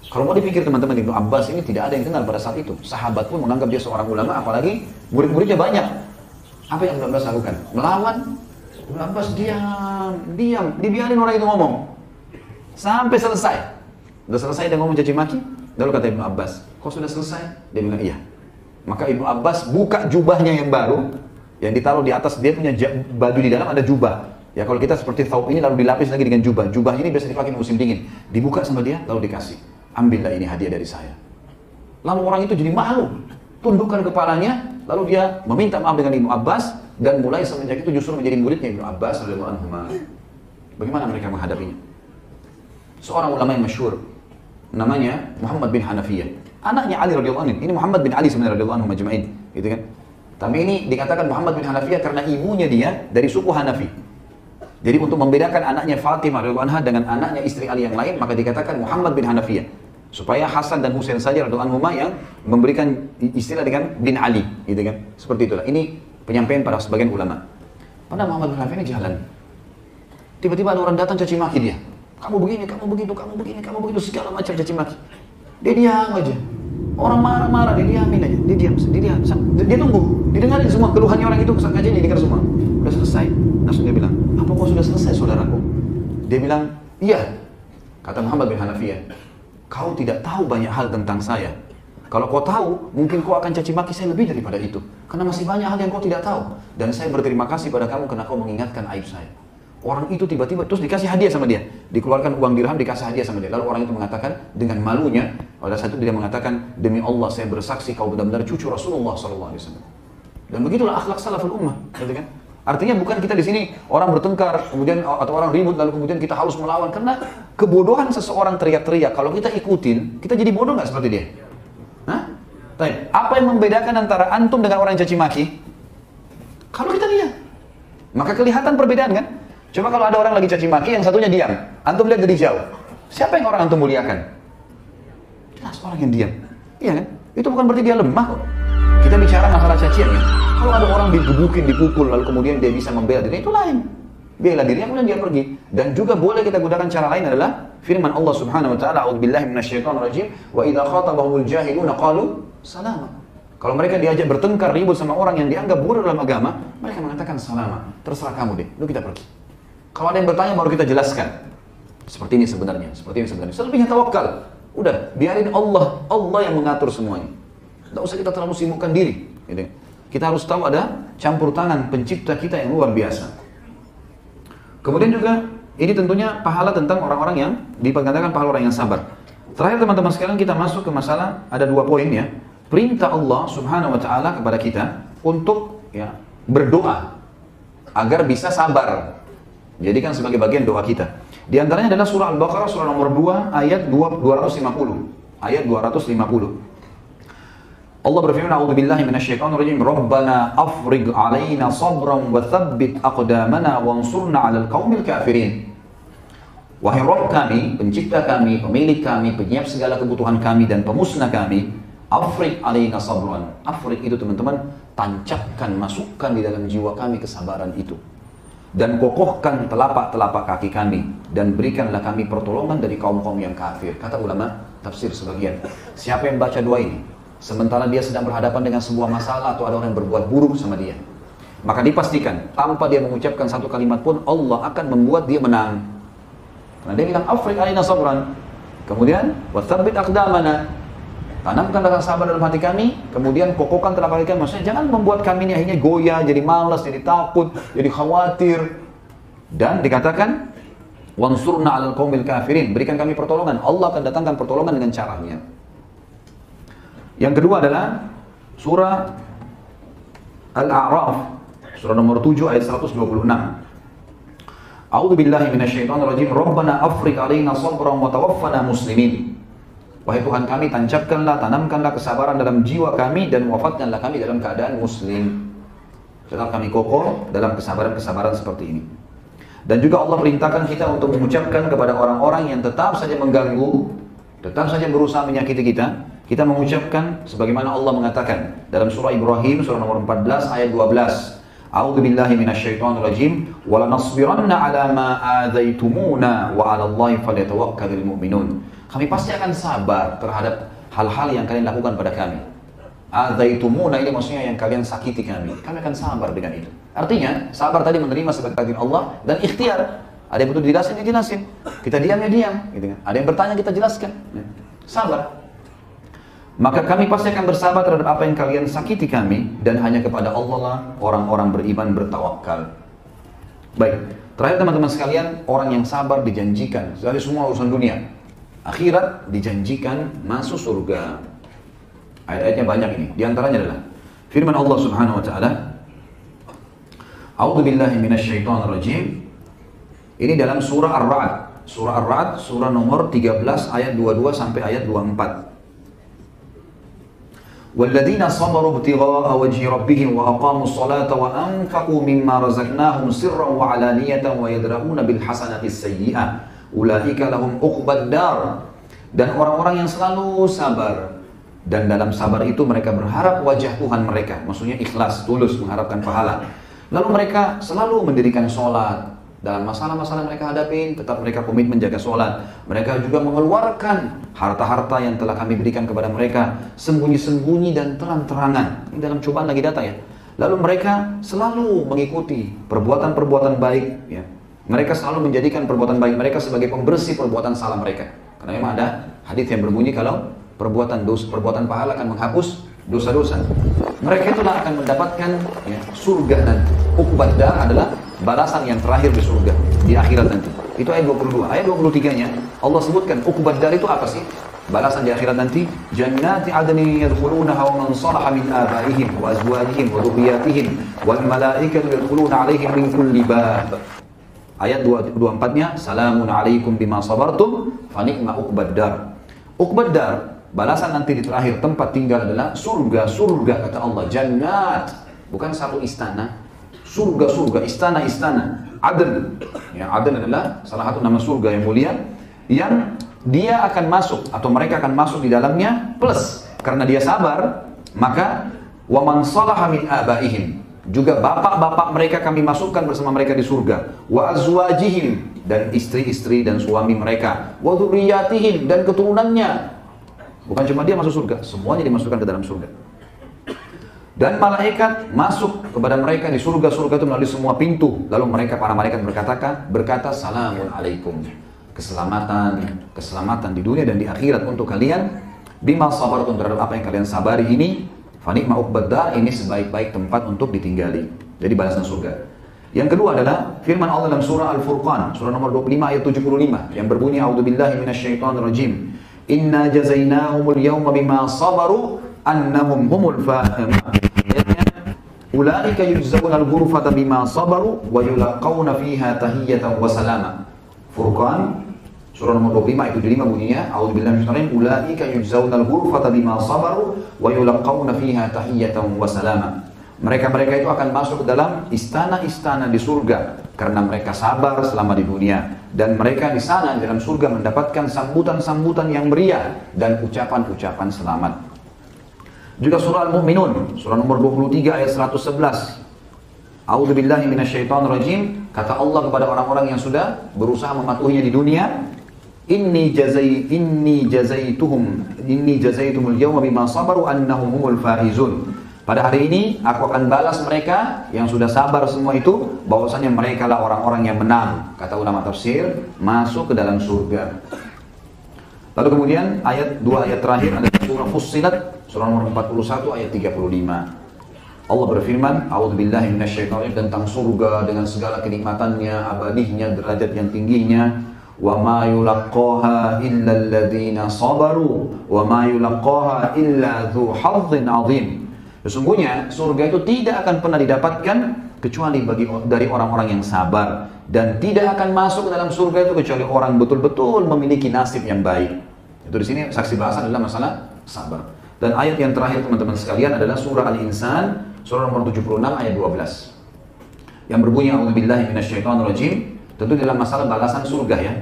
Kalau mau dipikir teman-teman, Ibnu Abbas ini tidak ada yang kenal pada saat itu. Sahabat pun menganggap dia seorang ulama, apalagi murid-muridnya banyak. Apa yang Ibnu Abbas lakukan? Melawan. Ibnu Abbas diam, dibiarin orang itu ngomong. Sampai selesai. Sudah selesai dia ngomong caci maki, lalu kata Ibnu Abbas, kok sudah selesai? Dia bilang iya. Maka Ibnu Abbas buka jubahnya yang baru, yang ditaruh di atas, dia punya baju di dalam ada jubah. Ya kalau kita seperti thawb ini lalu dilapis lagi dengan jubah. Jubah ini biasa dipakai musim dingin. Dibuka sama dia, lalu dikasih. Ambillah ini hadiah dari saya. Lalu orang itu jadi malu, tundukkan kepalanya, lalu dia meminta maaf dengan Ibnu Abbas, dan mulai semenjak itu justru menjadi muridnya Ibnu Abbas radhiyallahu anhu. Bagaimana mereka menghadapinya? Seorang ulama yang masyhur, namanya Muhammad bin Hanafiyah, anaknya Ali radhiyallahu anhu. Ini Muhammad bin Ali sebenarnya radhiyallahu anhu majma'in, gitu kan? Tapi ini dikatakan Muhammad bin Hanafiyah karena ibunya dia dari suku Hanafi. Jadi untuk membedakan anaknya Fatimah radhiyallahu anha dengan anaknya istri Ali yang lain, maka dikatakan Muhammad bin Hanafiyah. Supaya Hasan dan Husain saja radhiyallahu anhuma yang memberikan istilah dengan bin Ali, gitu kan? Seperti itulah. Ini penyampaian para sebagian ulama. Pada Muhammad bin Hanafiyah ini jalan. Tiba-tiba ada orang datang caci maki dia. Kamu begini, kamu begitu, kamu begini, kamu begitu, segala macam caci maki. Dia diam aja. Orang marah-marah, dia diamin aja. Dia diam, dia tunggu. Didengarin semua keluhannya orang itu, kajian didengar semua. Udah selesai. Langsung dia bilang, apa kau sudah selesai saudaraku? Dia bilang, iya. Kata Muhammad bin Hanafiyah, kau tidak tahu banyak hal tentang saya. Kalau kau tahu, mungkin kau akan caci maki saya lebih daripada itu. Karena masih banyak hal yang kau tidak tahu. Dan saya berterima kasih pada kamu karena kau mengingatkan aib saya. Orang itu tiba-tiba terus dikasih hadiah sama dia. Dikeluarkan uang dirham, dikasih hadiah sama dia. Lalu orang itu mengatakan dengan malunya, pada saat itu dia mengatakan, demi Allah saya bersaksi kau benar-benar cucu Rasulullah SAW. Dan begitulah akhlak salaful ummah, gitu kan? Artinya bukan kita di sini orang bertengkar, kemudian atau orang ribut lalu kemudian kita harus melawan, karena kebodohan seseorang teriak-teriak. Kalau kita ikutin, kita jadi bodoh nggak seperti dia? Hah? Baik. Apa yang membedakan antara antum dengan orang yang caci maki? Kalau kita lihat, maka kelihatan perbedaan kan? Coba kalau ada orang lagi caci maki, yang satunya diam, antum lihat dari jauh. Siapa yang orang antum muliakan? Jelas orang yang diam. Iya kan? Itu bukan berarti dia lemah kok. Kita bicara masalah cacian ya. Kalau ada orang digebukin, dipukul, lalu kemudian dia bisa membela diri, itu lain. Bela dirinya, kemudian dia pergi. Dan juga boleh kita gunakan cara lain adalah firman Allah Subhanahu wa taala, "A'udzubillahi minasyaitonirrajim, wa idza khatabahumul jahiluna qalu salama." Kalau mereka diajak bertengkar, ribut sama orang yang dianggap bodoh dalam agama, mereka mengatakan salama. Terserah kamu deh, lu kita pergi. Kalau ada yang bertanya baru kita jelaskan. Seperti ini sebenarnya, seperti ini sebenarnya. Selebihnya tawakal. Udah, biarin Allah yang mengatur semuanya. Tidak usah kita terlalu sibukkan diri. Gitu. Kita harus tahu ada campur tangan pencipta kita yang luar biasa. Kemudian juga ini tentunya pahala tentang orang-orang yang dikatakan pahala orang yang sabar. Terakhir teman-teman sekalian, kita masuk ke masalah, ada 2 poin ya. Perintah Allah Subhanahu wa taala kepada kita untuk ya berdoa agar bisa sabar. Jadikan sebagai bagian doa kita. Di antaranya adalah surah Al-Baqarah surah nomor 2 ayat 250. Ayat 250. Allah berfirman, "A'udzubillahi minasyaitonirrajim. Rabbana afrigh 'alaina sabran wa tsabbit aqdamana wansurna 'alal qaumil kafirin." Wahai Rabb kami, pencipta kami, pemilik kami, penyiap segala kebutuhan kami dan pemusnah kami, afrigh 'alaina sabran. Afrigh itu teman-teman, tancapkan, masukkan di dalam jiwa kami kesabaran itu. Dan kokohkan telapak-telapak kaki kami dan berikanlah kami pertolongan dari kaum-kaum yang kafir. Kata ulama tafsir sebagian, siapa yang baca doa ini sementara dia sedang berhadapan dengan sebuah masalah atau ada orang yang berbuat buruk sama dia, maka dipastikan tanpa dia mengucapkan satu kalimat pun Allah akan membuat dia menang. Karena dia bilang afrigh 'alaina sabran, kemudian watsabbit aqdamana, tanamkan rasa sabar dalam hati kami, kemudian kokohkan telapak kaki kami. Maksudnya jangan membuat kami ini akhirnya goyah, jadi malas, jadi takut, jadi khawatir. Dan dikatakan wansurna 'alal qaumil kafirin, berikan kami pertolongan. Allah akan datangkan pertolongan dengan caranya. Yang kedua adalah surah Al-A'raf, surah nomor 7 ayat 126. A'udzubillahi minasyaitonirrajim. Rabbana afrigh 'alaina sabran wa tawaffana muslimin. Wahai Tuhan kami, tancapkanlah, tanamkanlah kesabaran dalam jiwa kami dan wafatkanlah kami dalam keadaan muslim. Setelah kami kokoh dalam kesabaran-kesabaran seperti ini. Dan juga Allah perintahkan kita untuk mengucapkan kepada orang-orang yang tetap saja mengganggu, tetap saja berusaha menyakiti kita, kita mengucapkan sebagaimana Allah mengatakan dalam surah Ibrahim surah nomor 14 ayat 12. A'udzubillahi minasyaitonirrajim wa lanasbiranna 'ala ma adzaitumuna wa 'alallahi falyatawakkalul mu'minun. Kami pasti akan sabar terhadap hal-hal yang kalian lakukan pada kami. Adzaitumuna ini maksudnya yang kalian sakiti kami. Kami akan sabar dengan itu. Artinya sabar tadi menerima sebagai takdir Allah dan ikhtiar. Ada yang butuh dijelasin, dijelasin. Kita diam ya diam, gitu kan. Ada yang bertanya, kita jelaskan. Sabar. Maka kami pasti akan bersabar terhadap apa yang kalian sakiti kami, dan hanya kepada Allah lah orang-orang beriman bertawakal. Baik, terakhir teman-teman sekalian, orang yang sabar dijanjikan dari semua urusan dunia. Akhirat dijanjikan masuk surga. Ayat-ayatnya banyak ini. Di antaranya adalah firman Allah Subhanahu wa taala, A'udzubillahi minasyaitonirrajim. Ini dalam surah Ar-Ra'd. Surah Ar-Ra'd, surah nomor 13 ayat 22 sampai ayat 24. وَالَّذِينَ صَبَرُوا ابْتِغَاءَ وَجْهِ رَبِّهِمْ وَأَقَامُوا الصَّلَاةَ وَأَنفَقُوا مِمَّا رَزَقْنَاهُمْ سِرًّا وَعَلَانِيَةً وَيَدْرَؤُونَ بِالْحَسَنَةِ السَّيِّئَةِ أُولَئِكَ لَهُمْ عُقْبَى الدَّارِ. Dan orang-orang yang selalu sabar, dan dalam sabar itu mereka berharap wajah Tuhan mereka, maksudnya ikhlas, tulus mengharapkan pahala. Lalu mereka selalu mendirikan sholat. Dalam masalah-masalah mereka hadapin, tetap mereka komitmen menjaga sholat. Mereka juga mengeluarkan harta-harta yang telah kami berikan kepada mereka, sembunyi-sembunyi dan terang-terangan. Ini dalam cobaan lagi data ya. Lalu mereka selalu mengikuti perbuatan-perbuatan baik. Ya. Mereka selalu menjadikan perbuatan baik mereka sebagai pembersih perbuatan salah mereka. Karena memang ada hadits yang berbunyi kalau perbuatan dosa, perbuatan pahala akan menghapus dosa-dosa. Mereka itulah akan mendapatkan ya, surga nanti. Uqbad dar adalah balasan yang terakhir di surga, di akhirat nanti. Itu ayat 22. Ayat 23-nya Allah sebutkan uqbad dar itu apa sih? balasan di akhirat nanti, jannati adni yadkhulunaha wa man salaha min abaihim wa azwajihim wa dhurriyyatihim wal malaikatu yadkhuluna 'alaihim min kulli bab. Ayat 24-nya, salamun 'alaikum bima sabartum fa ni'ma uqbad dar. Uqbad dar, balasan nanti di terakhir tempat tinggal adalah surga, kata Allah, jannat, bukan satu istana. Surga, istana. Aden. Ya, Aden adalah salah satu nama surga yang mulia yang dia akan masuk atau mereka akan masuk di dalamnya plus karena dia sabar, maka wa man salaha min abaihim, juga bapak-bapak mereka kami masukkan bersama mereka di surga, wa azwajihim, dan istri-istri dan suami mereka, wa dzurriyyatihim, dan keturunannya. Bukan cuma dia masuk surga, semuanya dimasukkan ke dalam surga. Dan malaikat masuk kepada mereka di surga-surga itu melalui semua pintu. Lalu para malaikat berkata salamun alaikum. Keselamatan di dunia dan di akhirat untuk kalian. Bima sabartum, terhadap apa yang kalian sabari ini. Fa ni'ma uqbad dar, ini sebaik-baik tempat untuk ditinggali. Jadi balasan surga. Yang kedua adalah firman Allah dalam surah Al-Furqan, surah nomor 25 ayat 75 yang berbunyi a'udzubillahi minasyaitonir rajim. Inna jazainahumul yawma bima sabaru annahum humul faizun. Ulaika yujzauna al-ghurfata bima sabaru wa yulaqauna fiha tahiyatan wa salama. Furqan surah nomor 25 ayat 75 bunyinya, a'udzubillahi minasyaitonir rajim, ulaika yujzauna al-ghurfata bima sabaru wa yulaqauna fiha tahiyatan wa salama. Mereka itu akan masuk ke dalam istana-istana di surga karena mereka sabar selama di dunia, dan mereka di sana di dalam surga mendapatkan sambutan-sambutan yang meriah dan ucapan-ucapan selamat. Juga surah Al-Mu'minun, surah nomor 23 ayat 111. A'udzubillahi minasyaitonir rajim, kata Allah kepada orang-orang yang sudah berusaha mematuhinya di dunia, Inni jazaitumul yawma bima sabaru annahum humul faizun. Pada hari ini aku akan balas mereka yang sudah sabar semua itu, bahwasanya mereka lah orang-orang yang menang. Kata ulama tafsir, masuk ke dalam surga. Lalu kemudian dua ayat terakhir ada surah Fussilat, surah nomor 41 ayat 35. Allah berfirman, a'udzubillahi minasyaitonir rajim, tentang surga dengan segala kenikmatannya, abadihnya, derajat yang tingginya. Wa ma yulaqqaha illa alladziina sabaru wa ma yulaqqaha illa dzu hazzin 'adzim. Sesungguhnya surga itu tidak akan pernah didapatkan kecuali dari orang-orang yang sabar, dan tidak akan masuk ke dalam surga itu kecuali orang betul-betul memiliki nasib yang baik. Itu di sini saksi bahasan adalah masalah sabar. Dan ayat yang terakhir teman-teman sekalian adalah surah Al-Insan, surah nomor 76 ayat 12. Yang berbunyi a'udzubillahi minasyaitonir rajim, tentu dalam masalah balasan surga ya.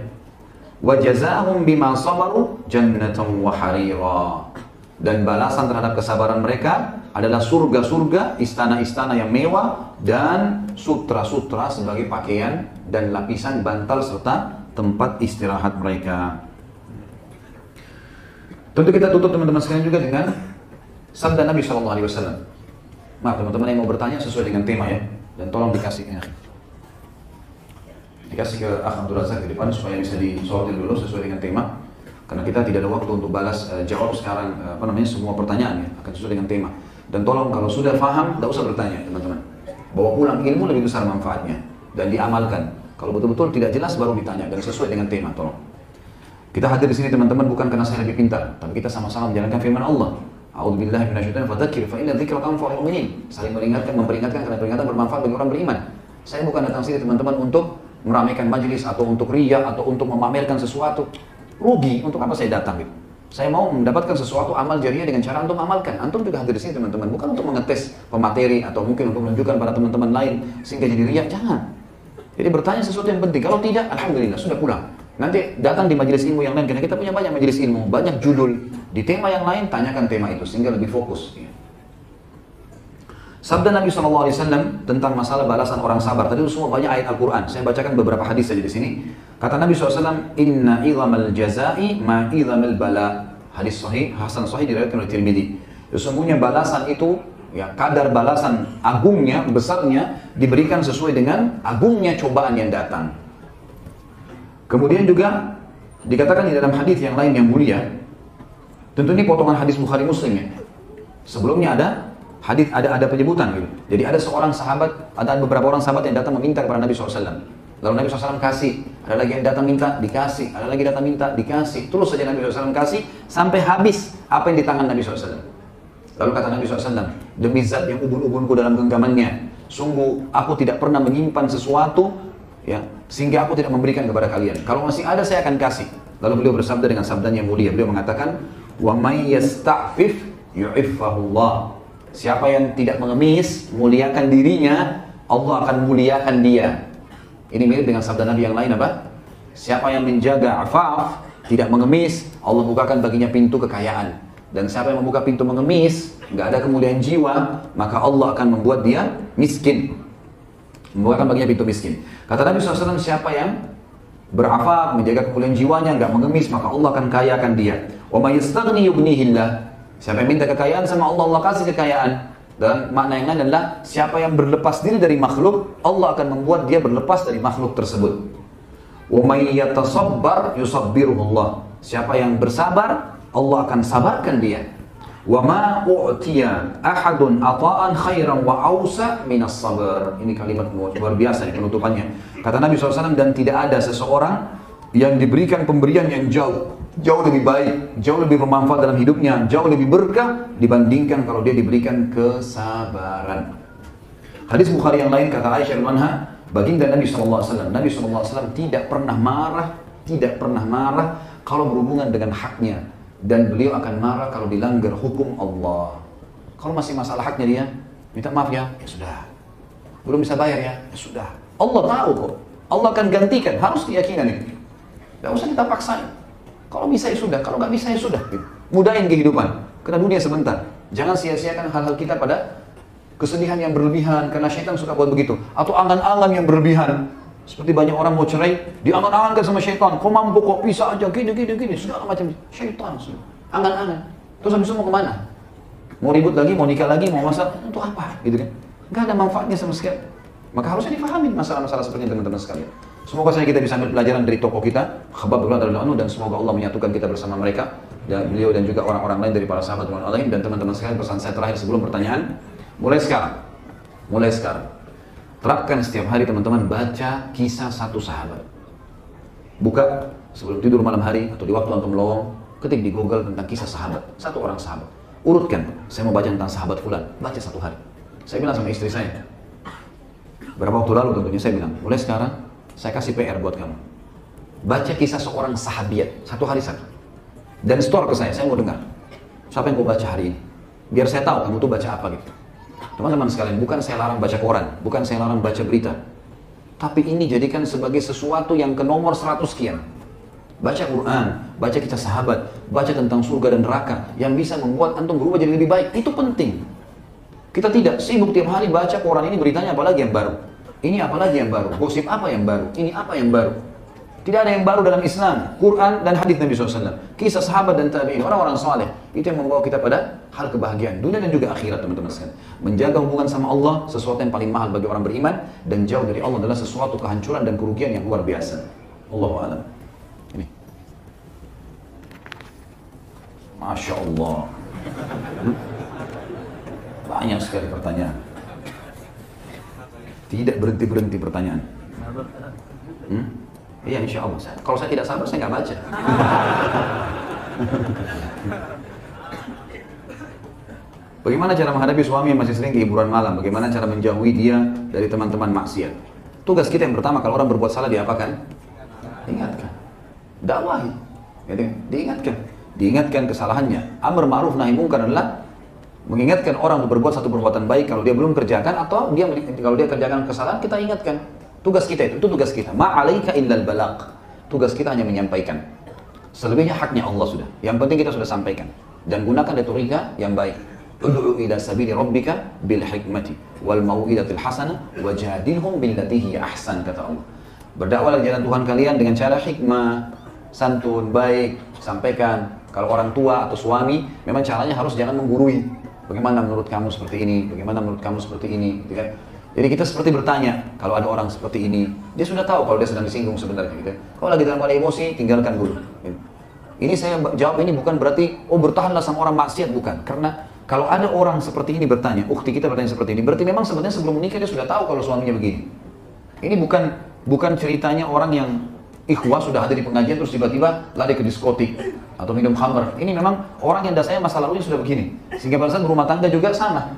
Wa jazaahum bima sabaru jannatan wa harira. Dan balasan terhadap kesabaran mereka adalah surga-surga, istana-istana yang mewah, dan sutra-sutra sebagai pakaian dan lapisan bantal serta tempat istirahat mereka. Tentu kita tutup teman-teman sekalian juga dengan sabda Nabi SAW. Maaf teman-teman yang mau bertanya sesuai dengan tema ya, dan tolong dikasih ke Abdul Razak di depan supaya bisa disortir dulu sesuai dengan tema. Karena kita tidak ada waktu untuk balas jawab sekarang semua pertanyaan ya, akan sesuai dengan tema. Dan tolong kalau sudah paham, tidak usah bertanya teman-teman. Bawa pulang ilmu lebih besar manfaatnya dan diamalkan. Kalau betul-betul tidak jelas baru ditanya dan sesuai dengan tema, tolong. Kita hadir di sini teman-teman bukan karena saya lebih pintar, tapi kita sama-sama menjalankan firman Allah. A'udzubillahi minasyaitonir rajim, fadzakir fa inna dzikra tanfa'ul mu'minin. Saling memperingatkan karena peringatan bermanfaat bagi orang beriman. Saya bukan datang sini teman-teman untuk meramaikan majelis atau untuk riya atau untuk memamerkan sesuatu. Rugi, untuk apa saya datang gitu? Saya mau mendapatkan sesuatu amal jariah dengan cara antum amalkan. Antum juga hadir di sini teman-teman, bukan untuk mengetes pemateri atau mungkin untuk menunjukkan pada teman-teman lain sehingga jadi riya, jangan. Jadi bertanya sesuatu yang penting. Kalau tidak, alhamdulillah sudah pulang. Nanti datang di majelis ilmu yang lain, karena kita punya banyak majelis ilmu, banyak judul di tema yang lain, tanyakan tema itu sehingga lebih fokus. Sabda Nabi SAW tentang masalah balasan orang sabar. Tadi itu semua banyak ayat Al-Quran. Saya bacakan beberapa hadis saja di sini. Kata Nabi SAW, Inna idhamal jazai ma idhamal bala. Hadis sahih, Hasan sahih diriwayatkan oleh Tirmidzi. Sesungguhnya balasan itu, ya kadar balasan agungnya, besarnya, diberikan sesuai dengan agungnya cobaan yang datang. Kemudian juga dikatakan di dalam hadis yang lain yang mulia. Tentu ini potongan hadis Bukhari Muslim ya. Sebelumnya ada hadis, ada penyebutan gitu. Jadi ada seorang sahabat, ada beberapa orang sahabat yang datang meminta kepada Nabi SAW. Lalu Nabi SAW kasih, ada lagi yang datang minta, dikasih, ada lagi datang minta, dikasih. Terus saja Nabi SAW kasih, sampai habis apa yang di tangan Nabi SAW. Lalu kata Nabi SAW, demi zat yang ubun-ubunku dalam genggamannya, sungguh aku tidak pernah menyimpan sesuatu, ya, sehingga aku tidak memberikan kepada kalian. Kalau masih ada saya akan kasih. Lalu beliau bersabda dengan sabdanya yang mulia, beliau mengatakan, wa may yasta'fif yu'iffahullah. Siapa yang tidak mengemis, muliakan dirinya, Allah akan muliakan dia. Ini mirip dengan sabda Nabi yang lain apa? Siapa yang menjaga afaf, tidak mengemis, Allah bukakan baginya pintu kekayaan. Dan siapa yang membuka pintu mengemis, nggak ada kemuliaan jiwa, maka Allah akan membuat dia miskin. Membukakan baginya pintu miskin. Kata Nabi SAW, siapa yang berafaf, menjaga kemuliaan jiwanya, nggak mengemis, maka Allah akan kayakan dia. Wa may yastaghni yughnihillah. Siapa yang minta kekayaan sama Allah, Allah kasih kekayaan. Dan makna yang lain adalah siapa yang berlepas diri dari makhluk, Allah akan membuat dia berlepas dari makhluk tersebut. Wa may yatasabbar yusabbiruhullah. Siapa yang bersabar, Allah akan sabarkan dia. Wa ma u'tiya ahadun ata'an khairan wa awsa minas sabr. Ini kalimat luar biasa di penutupannya. Kata Nabi SAW, dan tidak ada seseorang yang diberikan pemberian yang jauh lebih baik, jauh lebih bermanfaat dalam hidupnya, jauh lebih berkah dibandingkan kalau dia diberikan kesabaran. Hadis Bukhari yang lain, kata Aisyah radhiyallahu anha, baginda Nabi SAW, Nabi SAW tidak pernah marah kalau berhubungan dengan haknya, dan beliau akan marah kalau dilanggar hukum Allah. Kalau masih masalah haknya dia, minta maaf ya, ya sudah. Belum bisa bayar ya, ya sudah. Allah tahu kok, Allah akan gantikan, harus keyakinan ini. Gak usah kita paksain. Kalau bisa ya sudah, kalau nggak bisa ya sudah. Gitu. Mudahin kehidupan, karena dunia sebentar. Jangan sia-siakan hal-hal kita pada kesedihan yang berlebihan, karena syaitan suka buat begitu. Atau angan-angan yang berlebihan. Seperti banyak orang mau cerai, diangan-angankan sama syaitan. Kau mampu, kok bisa aja, gini, segala macam. Syaitan, angan-angan. Terus habis itu mau kemana? Mau ribut lagi, mau nikah lagi, mau masak, untuk apa? Gitu kan? Nggak ada manfaatnya sama sekali. Maka harusnya difahami masalah-masalah seperti ini teman-teman sekalian. Semoga saja kita bisa ambil pelajaran dari tokoh kita, Khabbab radhiyallahu anhu, dan semoga Allah menyatukan kita bersama mereka, dan beliau dan juga orang-orang lain dari para sahabat lain. Dan teman-teman sekalian, pesan saya terakhir sebelum pertanyaan, mulai sekarang, terapkan setiap hari teman-teman baca kisah satu sahabat. Buka sebelum tidur malam hari atau di waktu antum melowong, ketik di Google tentang kisah sahabat, satu orang sahabat. Urutkan, saya mau baca tentang sahabat fulan, baca satu hari. Saya bilang sama istri saya, berapa waktu lalu tentunya saya bilang, mulai sekarang saya kasih PR buat kamu. Baca kisah seorang sahabiat, satu hari satu. Dan store ke saya mau dengar. Siapa yang kau baca hari ini? Biar saya tahu kamu tuh baca apa gitu. Teman-teman sekalian, bukan saya larang baca koran, bukan saya larang baca berita. Tapi ini jadikan sebagai sesuatu yang ke nomor 100 sekian. Baca Quran, baca kisah sahabat, baca tentang surga dan neraka yang bisa membuat antum berubah jadi lebih baik. Itu penting. Kita tidak sibuk tiap hari baca koran ini beritanya apalagi yang baru. Ini apalagi yang baru, gosip apa yang baru, ini apa yang baru. Tidak ada yang baru dalam Islam, Quran dan hadis Nabi SAW. Kisah sahabat dan tabi'in, orang-orang saleh, itu yang membawa kita pada hal kebahagiaan dunia dan juga akhirat teman-teman sekalian. Menjaga hubungan sama Allah, sesuatu yang paling mahal bagi orang beriman, dan jauh dari Allah adalah sesuatu kehancuran dan kerugian yang luar biasa. Allahu a'lam. Ini. Masya Allah. Banyak sekali pertanyaan. Tidak berhenti-berhenti pertanyaan. Iya insya Allah. Kalau saya tidak sabar, saya nggak baca. Bagaimana cara menghadapi suami yang masih sering ke hiburan malam? Bagaimana cara menjauhi dia dari teman-teman maksiat? Tugas kita yang pertama, kalau orang berbuat salah, diapakan? Diingatkan. Dakwahi. Diingatkan kesalahannya. Amr ma'ruf nahi munkar adalah mengingatkan orang untuk berbuat satu perbuatan baik kalau dia belum kerjakan, atau kalau dia kerjakan kesalahan, kita ingatkan. Tugas kita itu tugas kita. Ma'alaika illal balagh. Tugas kita hanya menyampaikan. Selebihnya haknya Allah sudah. Yang penting kita sudah sampaikan. Dan gunakan retorika yang baik. Ud'u ila sabili rabbika bil hikmati wal mau'izatil hasanah wajadilhum billati hiya ahsan, kata Allah. Berdakwahlah jalan Tuhan kalian dengan cara hikmah, santun, baik, sampaikan. Kalau orang tua atau suami, memang caranya harus jangan menggurui. Bagaimana menurut kamu seperti ini? Bagaimana menurut kamu seperti ini? Gitu kan? Jadi kita seperti bertanya, kalau ada orang seperti ini, dia sudah tahu kalau dia sedang disinggung sebenarnya. Gitu. Kalau lagi dalam keadaan emosi, tinggalkan dulu. Gitu. Ini saya jawab ini bukan berarti, oh bertahanlah sama orang maksiat, bukan. Karena kalau ada orang seperti ini bertanya, ukhti kita bertanya seperti ini, berarti memang sebenarnya sebelum menikah dia sudah tahu kalau suaminya begini. Ini bukan Bukan ceritanya orang yang ikhwah sudah ada di pengajian terus tiba-tiba lari ke diskotik atau minum khamr. Ini memang orang yang dasarnya masa lalunya sudah begini. Sehingga pada saat berumah tangga juga sama.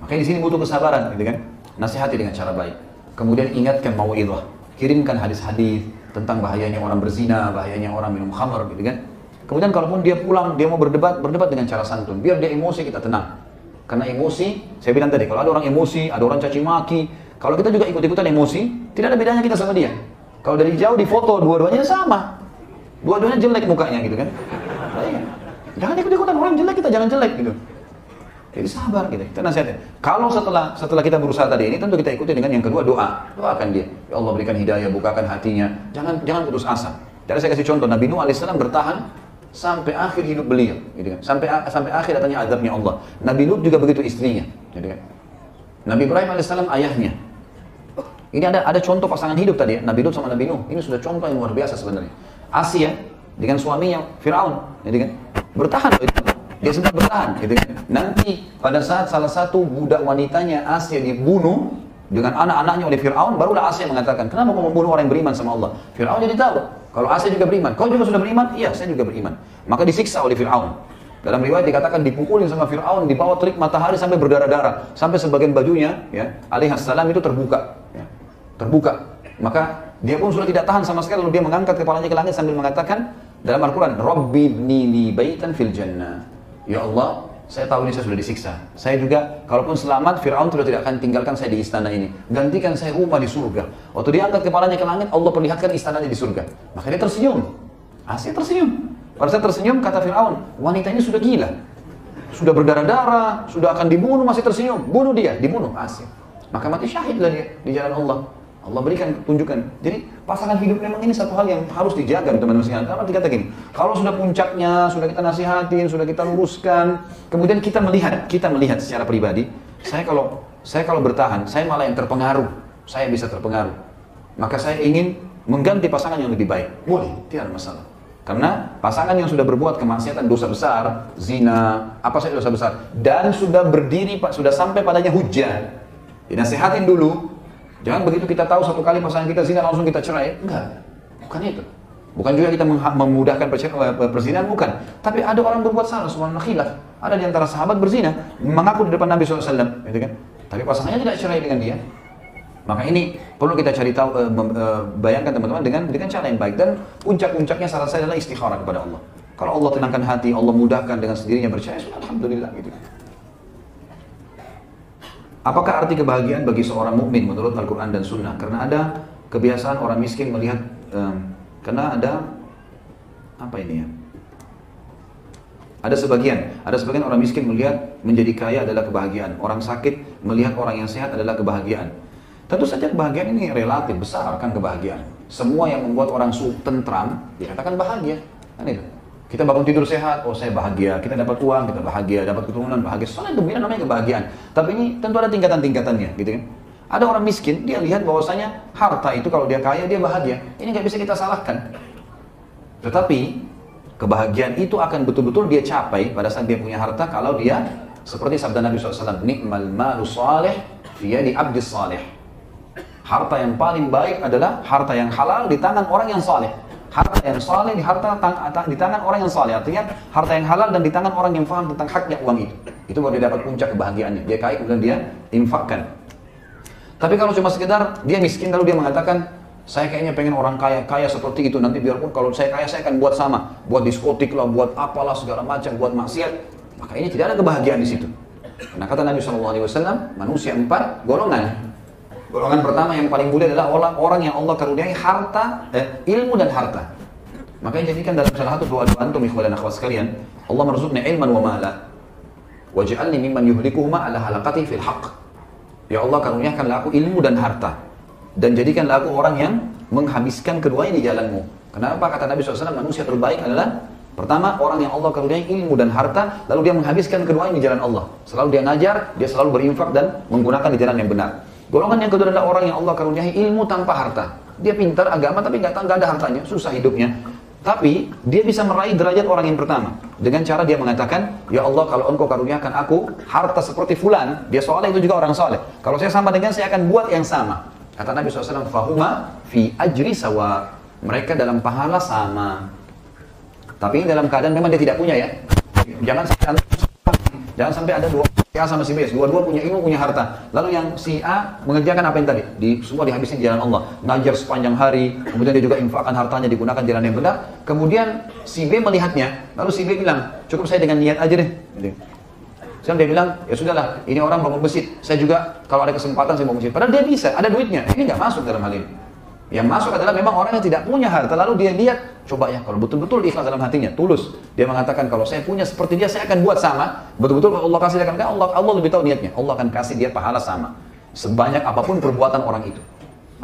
Makanya di sini butuh kesabaran, gitu kan? Nasihati dengan cara baik. Kemudian ingatkan mau'idhah. Kirimkan hadis-hadis tentang bahayanya orang berzina, bahayanya orang minum khamr, gitu kan? Kemudian kalaupun dia pulang, dia mau berdebat dengan cara santun. Biar dia emosi, kita tenang. Karena emosi, saya bilang tadi, kalau ada orang emosi, ada orang caci maki, kalau kita juga ikut-ikutan emosi, tidak ada bedanya kita sama dia. Kalau dari jauh di foto, dua-duanya sama. Dua-duanya jelek mukanya, gitu kan? Nah, iya. Jangan ikut-ikutan orang jelek, kita jangan jelek, gitu. Jadi sabar gitu, kita nasihatin. Kalau setelah kita berusaha tadi ini, tentu kita ikuti dengan yang kedua, doakan dia. Ya Allah berikan hidayah, bukakan hatinya. Jangan putus asa. Jadi saya kasih contoh, Nabi Nuh AS bertahan sampai akhir hidup beliau, gitu kan? Sampai akhir datangnya azabnya Allah. Nabi Lut juga begitu istrinya, gitu kan? Nabi Ibrahim AS ayahnya. Ini ada contoh pasangan hidup tadi ya, Nabi Lut sama Nabi Nuh. Ini sudah contoh yang luar biasa sebenarnya. Asia dengan suaminya Fir'aun, gitu kan? Bertahan, dia sempat bertahan, gitu kan? Nanti pada saat salah satu budak wanitanya Asia dibunuh dengan anak-anaknya oleh Fir'aun, barulah Asia mengatakan, kenapa kau membunuh orang yang beriman sama Allah? Fir'aun jadi tahu, kalau Asia juga beriman. Kau juga sudah beriman? Iya, saya juga beriman. Maka disiksa oleh Fir'aun. Dalam riwayat dikatakan dipukulin sama Fir'aun di bawah terik matahari sampai berdarah-darah, sampai sebagian bajunya, ya, alaihissalam itu terbuka, ya, terbuka. Maka dia pun sudah tidak tahan sama sekali, lalu dia mengangkat kepalanya ke langit sambil mengatakan dalam Al-Quran, Rabbi ibni li baitan fil jannah. Ya Allah, saya tahu ini saya sudah disiksa. Saya juga, kalaupun selamat, Fir'aun sudah tidak akan tinggalkan saya di istana ini. Gantikan saya rumah di surga. Waktu dia angkat kepalanya ke langit, Allah perlihatkan istananya di surga. Maka dia tersenyum. Asia tersenyum. Pada saat tersenyum, kata Fir'aun, wanita ini sudah gila. Sudah berdarah-darah, sudah akan dibunuh, masih tersenyum. Bunuh dia, dibunuh Asia. Maka mati syahidlah dia di jalan Allah. Allah berikan tunjukkan. Jadi pasangan hidup memang ini satu hal yang harus dijaga teman-teman sekalian. Karena dikata gini, kalau sudah puncaknya, sudah kita nasihatin, sudah kita luruskan, kemudian kita melihat secara pribadi, saya kalau bertahan, saya malah yang terpengaruh, saya bisa terpengaruh. Maka saya ingin mengganti pasangan yang lebih baik. Boleh, tidak ada masalah. Karena pasangan yang sudah berbuat kemaksiatan dosa besar, zina, apa saja dosa besar, dan sudah berdiri, sudah sampai padanya hujjah, dinasihatin dulu. Jangan begitu kita tahu satu kali pasangan kita zina langsung kita cerai. Enggak, bukan itu. Bukan juga kita memudahkan perzinahan, bukan. Tapi ada orang berbuat salah, subhanallah khilaf. Ada di antara sahabat berzina, mengaku di depan Nabi SAW, gitu kan? Tapi pasangannya tidak cerai dengan dia. Maka ini perlu kita cari tahu, bayangkan teman-teman dengan cara yang baik. Dan puncak-puncaknya salah saya adalah istikharah kepada Allah. Kalau Allah tenangkan hati, Allah mudahkan dengan sendirinya bercerai, alhamdulillah gitu. Apakah arti kebahagiaan bagi seorang mukmin menurut Al-Quran dan Sunnah? Karena ada kebiasaan orang miskin melihat, karena ada apa ini ya? Ada sebagian orang miskin melihat menjadi kaya adalah kebahagiaan. Orang sakit melihat orang yang sehat adalah kebahagiaan. Tentu saja kebahagiaan ini relatif, besar kan kebahagiaan. Semua yang membuat orang tentram dikatakan bahagia. Kan itu. Kita bangun tidur sehat, oh saya bahagia. Kita dapat uang, kita bahagia. Dapat keturunan, bahagia. Soalnya gembira namanya kebahagiaan. Tapi ini tentu ada tingkatan-tingkatannya, gitu kan? Ada orang miskin, dia lihat bahwasanya harta itu kalau dia kaya, dia bahagia. Ini nggak bisa kita salahkan. Tetapi kebahagiaan itu akan betul-betul dia capai pada saat dia punya harta kalau dia seperti sabda Nabi SAW, nikmal malu salih fi yadi abdis salih. Harta yang paling baik adalah harta yang halal di tangan orang yang saleh. Harta yang saleh di tangan orang yang saleh. Artinya harta yang halal dan di tangan orang yang paham tentang haknya uang itu. Itu baru dia dapat puncak kebahagiaannya. Dia kaya kemudian dia infakkan. Tapi kalau cuma sekedar dia miskin lalu dia mengatakan, saya kayaknya pengen orang kaya seperti itu. Nanti biarpun kalau saya kaya saya akan buat sama. Buat diskotik lah, buat apalah segala macam, buat maksiat. Maka ini tidak ada kebahagiaan di situ. Karena kata Nabi SAW, manusia 4 golongan. Golongan pertama yang paling mulia adalah orang yang Allah karuniai harta, ilmu dan harta. Makanya jadikan dalam salah satu doa antum ikhwan dan akhwat sekalian, Allah merzuqni ilman wa mala. Waj'alni mimman yuhlikuhuma ala halaqati fil haqq. Ya Allah karuniakanlah aku ilmu dan harta. Dan jadikanlah aku orang yang menghabiskan keduanya di jalanmu. Kenapa kata Nabi SAW manusia terbaik adalah pertama orang yang Allah karuniai ilmu dan harta, lalu dia menghabiskan keduanya di jalan Allah. Selalu dia ngajar, dia selalu berinfak dan menggunakan di jalan yang benar. Golongan yang kedua adalah orang yang Allah karuniai ilmu tanpa harta. Dia pintar agama tapi nggak ada hartanya, susah hidupnya. Tapi dia bisa meraih derajat orang yang pertama dengan cara dia mengatakan, ya Allah kalau engkau karuniakan aku harta seperti fulan, dia soleh itu juga orang soleh. Kalau saya sama dengan saya akan buat yang sama. Kata Nabi SAW, fahuma fi ajri sawa. Mereka dalam pahala sama. Tapi dalam keadaan memang dia tidak punya ya. Jangan sampai ada dua si A sama si B, dua-dua punya ilmu, punya harta. Lalu yang si A mengerjakan apa yang tadi? Semua dihabisin di jalan Allah. Ngajar sepanjang hari, kemudian dia juga infakkan hartanya, digunakan jalan yang benar. Kemudian si B melihatnya, lalu si B bilang, cukup saya dengan niat aja deh. Sekarang dia bilang, ya sudahlah, ini orang bangun masjid. Saya juga kalau ada kesempatan saya bangun masjid. Padahal dia bisa, ada duitnya. Ini nggak masuk dalam hal ini. Yang masuk adalah memang orang yang tidak punya harta, lalu dia lihat, coba ya kalau betul-betul ikhlas dalam hatinya, tulus. Dia mengatakan kalau saya punya seperti dia, saya akan buat sama. Betul-betul Allah kasih dia akan, Allah lebih tahu niatnya. Allah akan kasih dia pahala sama. Sebanyak apapun perbuatan orang itu.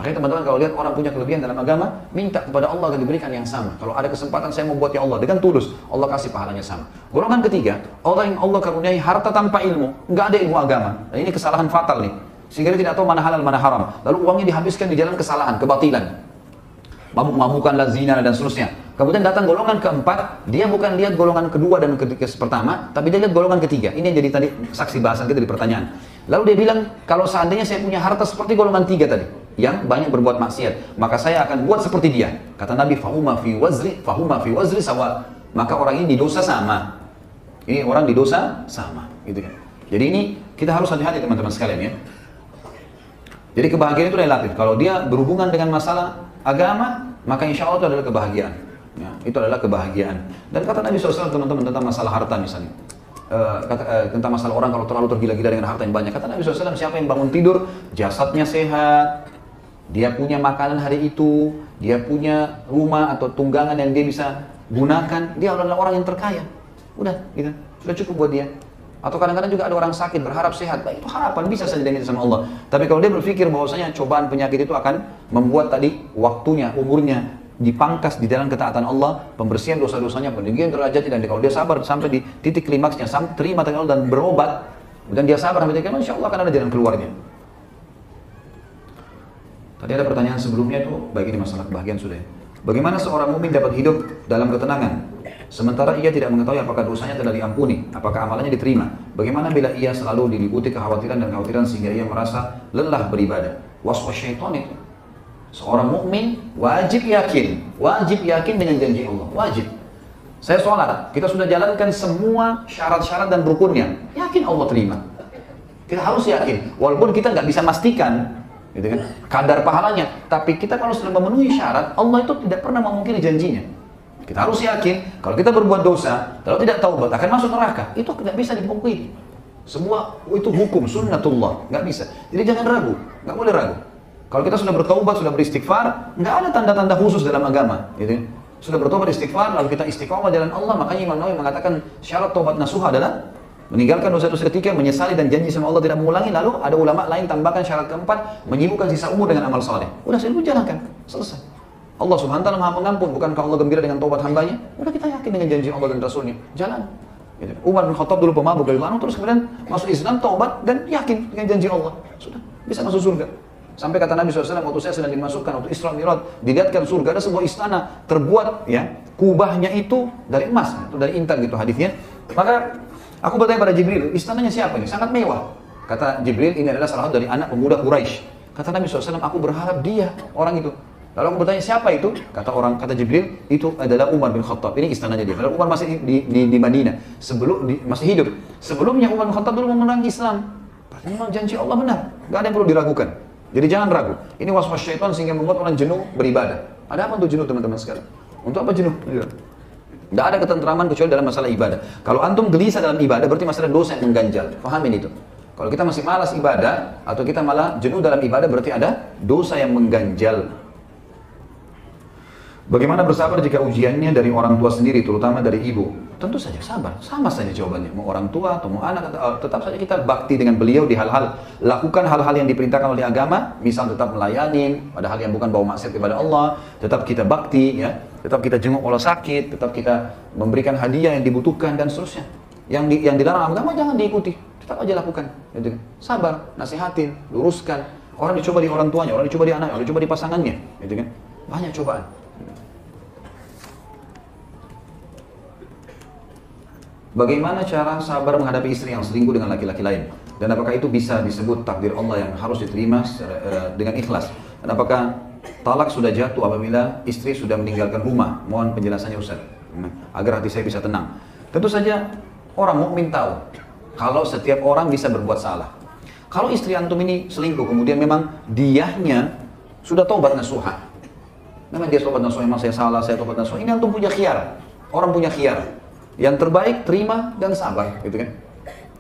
Makanya teman-teman kalau lihat orang punya kelebihan dalam agama, minta kepada Allah akan diberikan yang sama. Kalau ada kesempatan saya mau buat ya Allah, dengan tulus, Allah kasih pahalanya sama. Golongan ketiga, orang yang Allah karuniai harta tanpa ilmu, nggak ada ilmu agama. Nah, ini kesalahan fatal nih. Sehingga dia tidak tahu mana halal, mana haram. Lalu uangnya dihabiskan di jalan kesalahan, kebatilan. Mabuk-mabukan, zina, dan seterusnya. Kemudian datang golongan keempat, dia bukan lihat golongan kedua dan ketiga pertama, tapi dia lihat golongan ketiga. Ini yang jadi tadi saksi bahasan kita di pertanyaan. Lalu dia bilang, kalau seandainya saya punya harta seperti golongan tiga tadi, yang banyak berbuat maksiat, maka saya akan buat seperti dia. Kata Nabi, fahuma fi wazri sawa. Maka orang ini di dosa sama. Ini orang di dosa sama, gitu kan. Jadi ini kita harus hati-hati teman-teman sekalian ya. Jadi kebahagiaan itu relatif. Kalau dia berhubungan dengan masalah agama, maka insya Allah itu adalah kebahagiaan. Ya, itu adalah kebahagiaan. Dan kata Nabi SAW teman-teman tentang masalah harta misalnya. Tentang masalah orang kalau terlalu tergila-gila dengan harta yang banyak. Kata Nabi SAW, siapa yang bangun tidur, jasadnya sehat, dia punya makanan hari itu, dia punya rumah atau tunggangan yang dia bisa gunakan, dia adalah orang yang terkaya. Udah, gitu. Sudah cukup buat dia. Atau kadang-kadang juga ada orang sakit berharap sehat, itu harapan bisa saja dengan sama Allah. Tapi kalau dia berpikir bahwasanya cobaan penyakit itu akan membuat tadi waktunya, umurnya dipangkas di dalam ketaatan Allah, pembersihan dosa-dosanya, peninggian derajatnya, dan kalau dia sabar sampai di titik klimaksnya, terima dengan Allah dan berobat, dan dia sabar sampai titik klimaksnya, insya Allah akan ada jalan keluarnya. Tadi ada pertanyaan sebelumnya itu, baik ini masalah kebahagiaan sudah ya. Bagaimana seorang mukmin dapat hidup dalam ketenangan sementara ia tidak mengetahui apakah dosanya telah diampuni, apakah amalannya diterima? Bagaimana bila ia selalu diliputi kekhawatiran dan kekhawatiran sehingga ia merasa lelah beribadah? Was-was syaitan itu. Seorang mukmin wajib yakin dengan janji Allah, wajib. Saya sholat, kita sudah jalankan semua syarat-syarat dan rukunnya, yakin Allah terima. Kita harus yakin, walaupun kita nggak bisa pastikan gitu kan, kadar pahalanya, tapi kita kalau sudah memenuhi syarat, Allah itu tidak pernah memungkiri janjinya. Kita harus yakin, kalau kita berbuat dosa, kalau tidak taubat akan masuk neraka, itu tidak bisa dipungkiri. Semua itu hukum sunnatullah, nggak bisa. Jadi jangan ragu, nggak boleh ragu. Kalau kita sudah bertaubat, sudah beristighfar, nggak ada tanda-tanda khusus dalam agama, gitu. Sudah bertobat istighfar, lalu kita istiqomah jalan Allah, makanya Imam Nawawi mengatakan syarat taubat nasuha adalah meninggalkan dosa-dosa ketika, menyesali dan janji sama Allah tidak mengulangi. Lalu ada ulama lain tambahkan syarat keempat, menyibukkan sisa umur dengan amal saleh. Udah itu jalankan, selesai. Allah Subhanahu wa taala Maha Pengampun, bukankah Allah gembira dengan taubat hambanya? Udah kita yakin dengan janji Allah dan Rasulnya, jalan. Gitu. Umar bin Khattab dulu pemabuk dari Manu, terus kemudian masuk Islam, taubat dan yakin dengan janji Allah, sudah bisa masuk surga. Sampai kata Nabi SAW, waktu saya sedang dimasukkan, waktu Isra Mi'raj, dilihatkan surga, ada sebuah istana terbuat, ya, kubahnya itu dari emas, itu dari intan gitu hadisnya. Maka aku bertanya pada Jibril, istananya siapa ini? Sangat mewah. Kata Jibril, ini adalah salah satu dari anak pemuda Quraisy. Kata Nabi SAW, aku berharap dia, orang itu. Lalu aku bertanya, siapa itu? Kata Jibril, itu adalah Umar bin Khattab. Ini istananya dia. Lalu Umar masih di Madinah, masih hidup. Sebelumnya Umar bin Khattab dulu memerangi Islam. Berarti memang janji Allah benar, nggak ada yang perlu diragukan. Jadi jangan ragu. Ini was-was syaitan sehingga membuat orang jenuh beribadah. Ada apa untuk jenuh teman-teman sekalian? Untuk apa jenuh? Tidak ada ketentraman kecuali dalam masalah ibadah. Kalau antum gelisah dalam ibadah, berarti masalah dosa yang mengganjal. Fahamin itu. Kalau kita masih malas ibadah, atau kita malah jenuh dalam ibadah, berarti ada dosa yang mengganjal. Bagaimana bersabar jika ujiannya dari orang tua sendiri, terutama dari ibu? Tentu saja sabar, sama saja jawabannya. Mau orang tua atau mau anak, tetap saja kita bakti dengan beliau di hal-hal, lakukan hal-hal yang diperintahkan oleh agama, misal tetap melayani, pada hal yang bukan bau maksiat kepada Allah, tetap kita bakti, ya, tetap kita jenguk kalau sakit, tetap kita memberikan hadiah yang dibutuhkan dan seterusnya. Yang dilarang agama jangan diikuti, tetap aja lakukan. Gitu. Sabar, nasihatin, luruskan. Orang dicoba di orang tuanya, orang dicoba di anaknya, orang dicoba di pasangannya, gitu kan? Banyak cobaan. Bagaimana cara sabar menghadapi istri yang selingkuh dengan laki-laki lain? Dan apakah itu bisa disebut takdir Allah yang harus diterima dengan ikhlas? Dan apakah talak sudah jatuh apabila istri sudah meninggalkan rumah? Mohon penjelasannya Ustaz, agar hati saya bisa tenang. Tentu saja orang mukmin tahu kalau setiap orang bisa berbuat salah. Kalau istri antum ini selingkuh, kemudian memang diahnya sudah taubat nasuha. Memang dia taubat nasuha, memang saya salah, saya taubat nasuha. Ini antum punya khiyar. Orang punya khiyar. Yang terbaik terima dan sabar, gitu kan?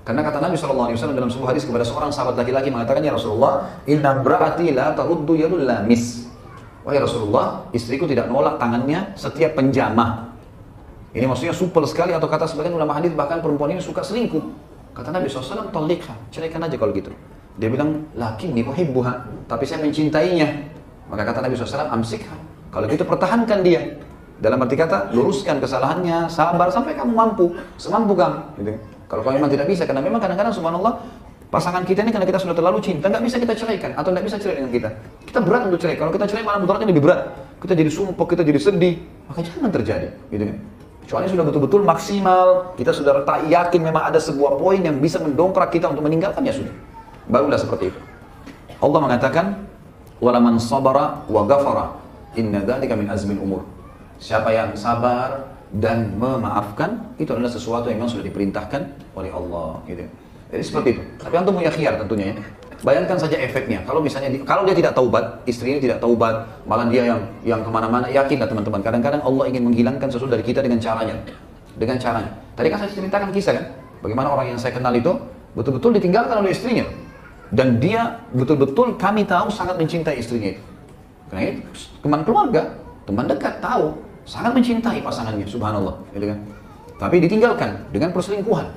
Karena kata Nabi SAW dalam sebuah hadis kepada seorang sahabat laki-laki mengatakan, ya Rasulullah, inna bra'ati la taruddu yadul lamis. Wahai Rasulullah, istriku tidak nolak tangannya setiap penjamah. Ini maksudnya supel sekali, atau kata sebagian ulama hadis bahkan perempuan ini suka selingkuh. Kata Nabi SAW, talikha, ceraikan aja kalau gitu. Dia bilang, lakinni uhibbuha, tapi saya mencintainya. Maka kata Nabi SAW, amsikha. Kalau gitu pertahankan dia. Dalam arti kata, luruskan kesalahannya, sabar sampai kamu mampu, semampu kamu. Gitu. Kalau memang tidak bisa, karena memang kadang-kadang subhanallah, pasangan kita ini karena kita sudah terlalu cinta, nggak bisa kita ceraikan, atau nggak bisa cerai dengan kita. Kita berat untuk cerai. Kalau kita cerai malah mudaratnya lebih berat. Kita jadi sumpah, kita jadi sedih. Maka jangan terjadi. Gitu kan. Kecuali sudah betul-betul maksimal, kita sudah yakin memang ada sebuah poin yang bisa mendongkrak kita untuk meninggalkan, ya sudah. Barulah seperti itu. Allah mengatakan, walaman sabara wa ghafara, inna dzalika min azmil umur. Siapa yang sabar dan memaafkan, itu adalah sesuatu yang memang sudah diperintahkan oleh Allah, gitu. Jadi seperti itu. Tapi antum punya khiyar tentunya ya. Bayangkan saja efeknya. Kalau misalnya kalau dia tidak taubat, istri ini tidak taubat, malah dia yang kemana-mana, yakinlah teman-teman. Kadang-kadang Allah ingin menghilangkan sesuatu dari kita dengan caranya. Dengan caranya. Tadi kan saya ceritakan kisah kan, bagaimana orang yang saya kenal itu betul-betul ditinggalkan oleh istrinya, dan dia betul-betul kami tahu sangat mencintai istrinya itu. Karena itu teman keluarga, teman dekat tahu sangat mencintai pasangannya, subhanallah, gitu kan. Tapi ditinggalkan dengan perselingkuhan.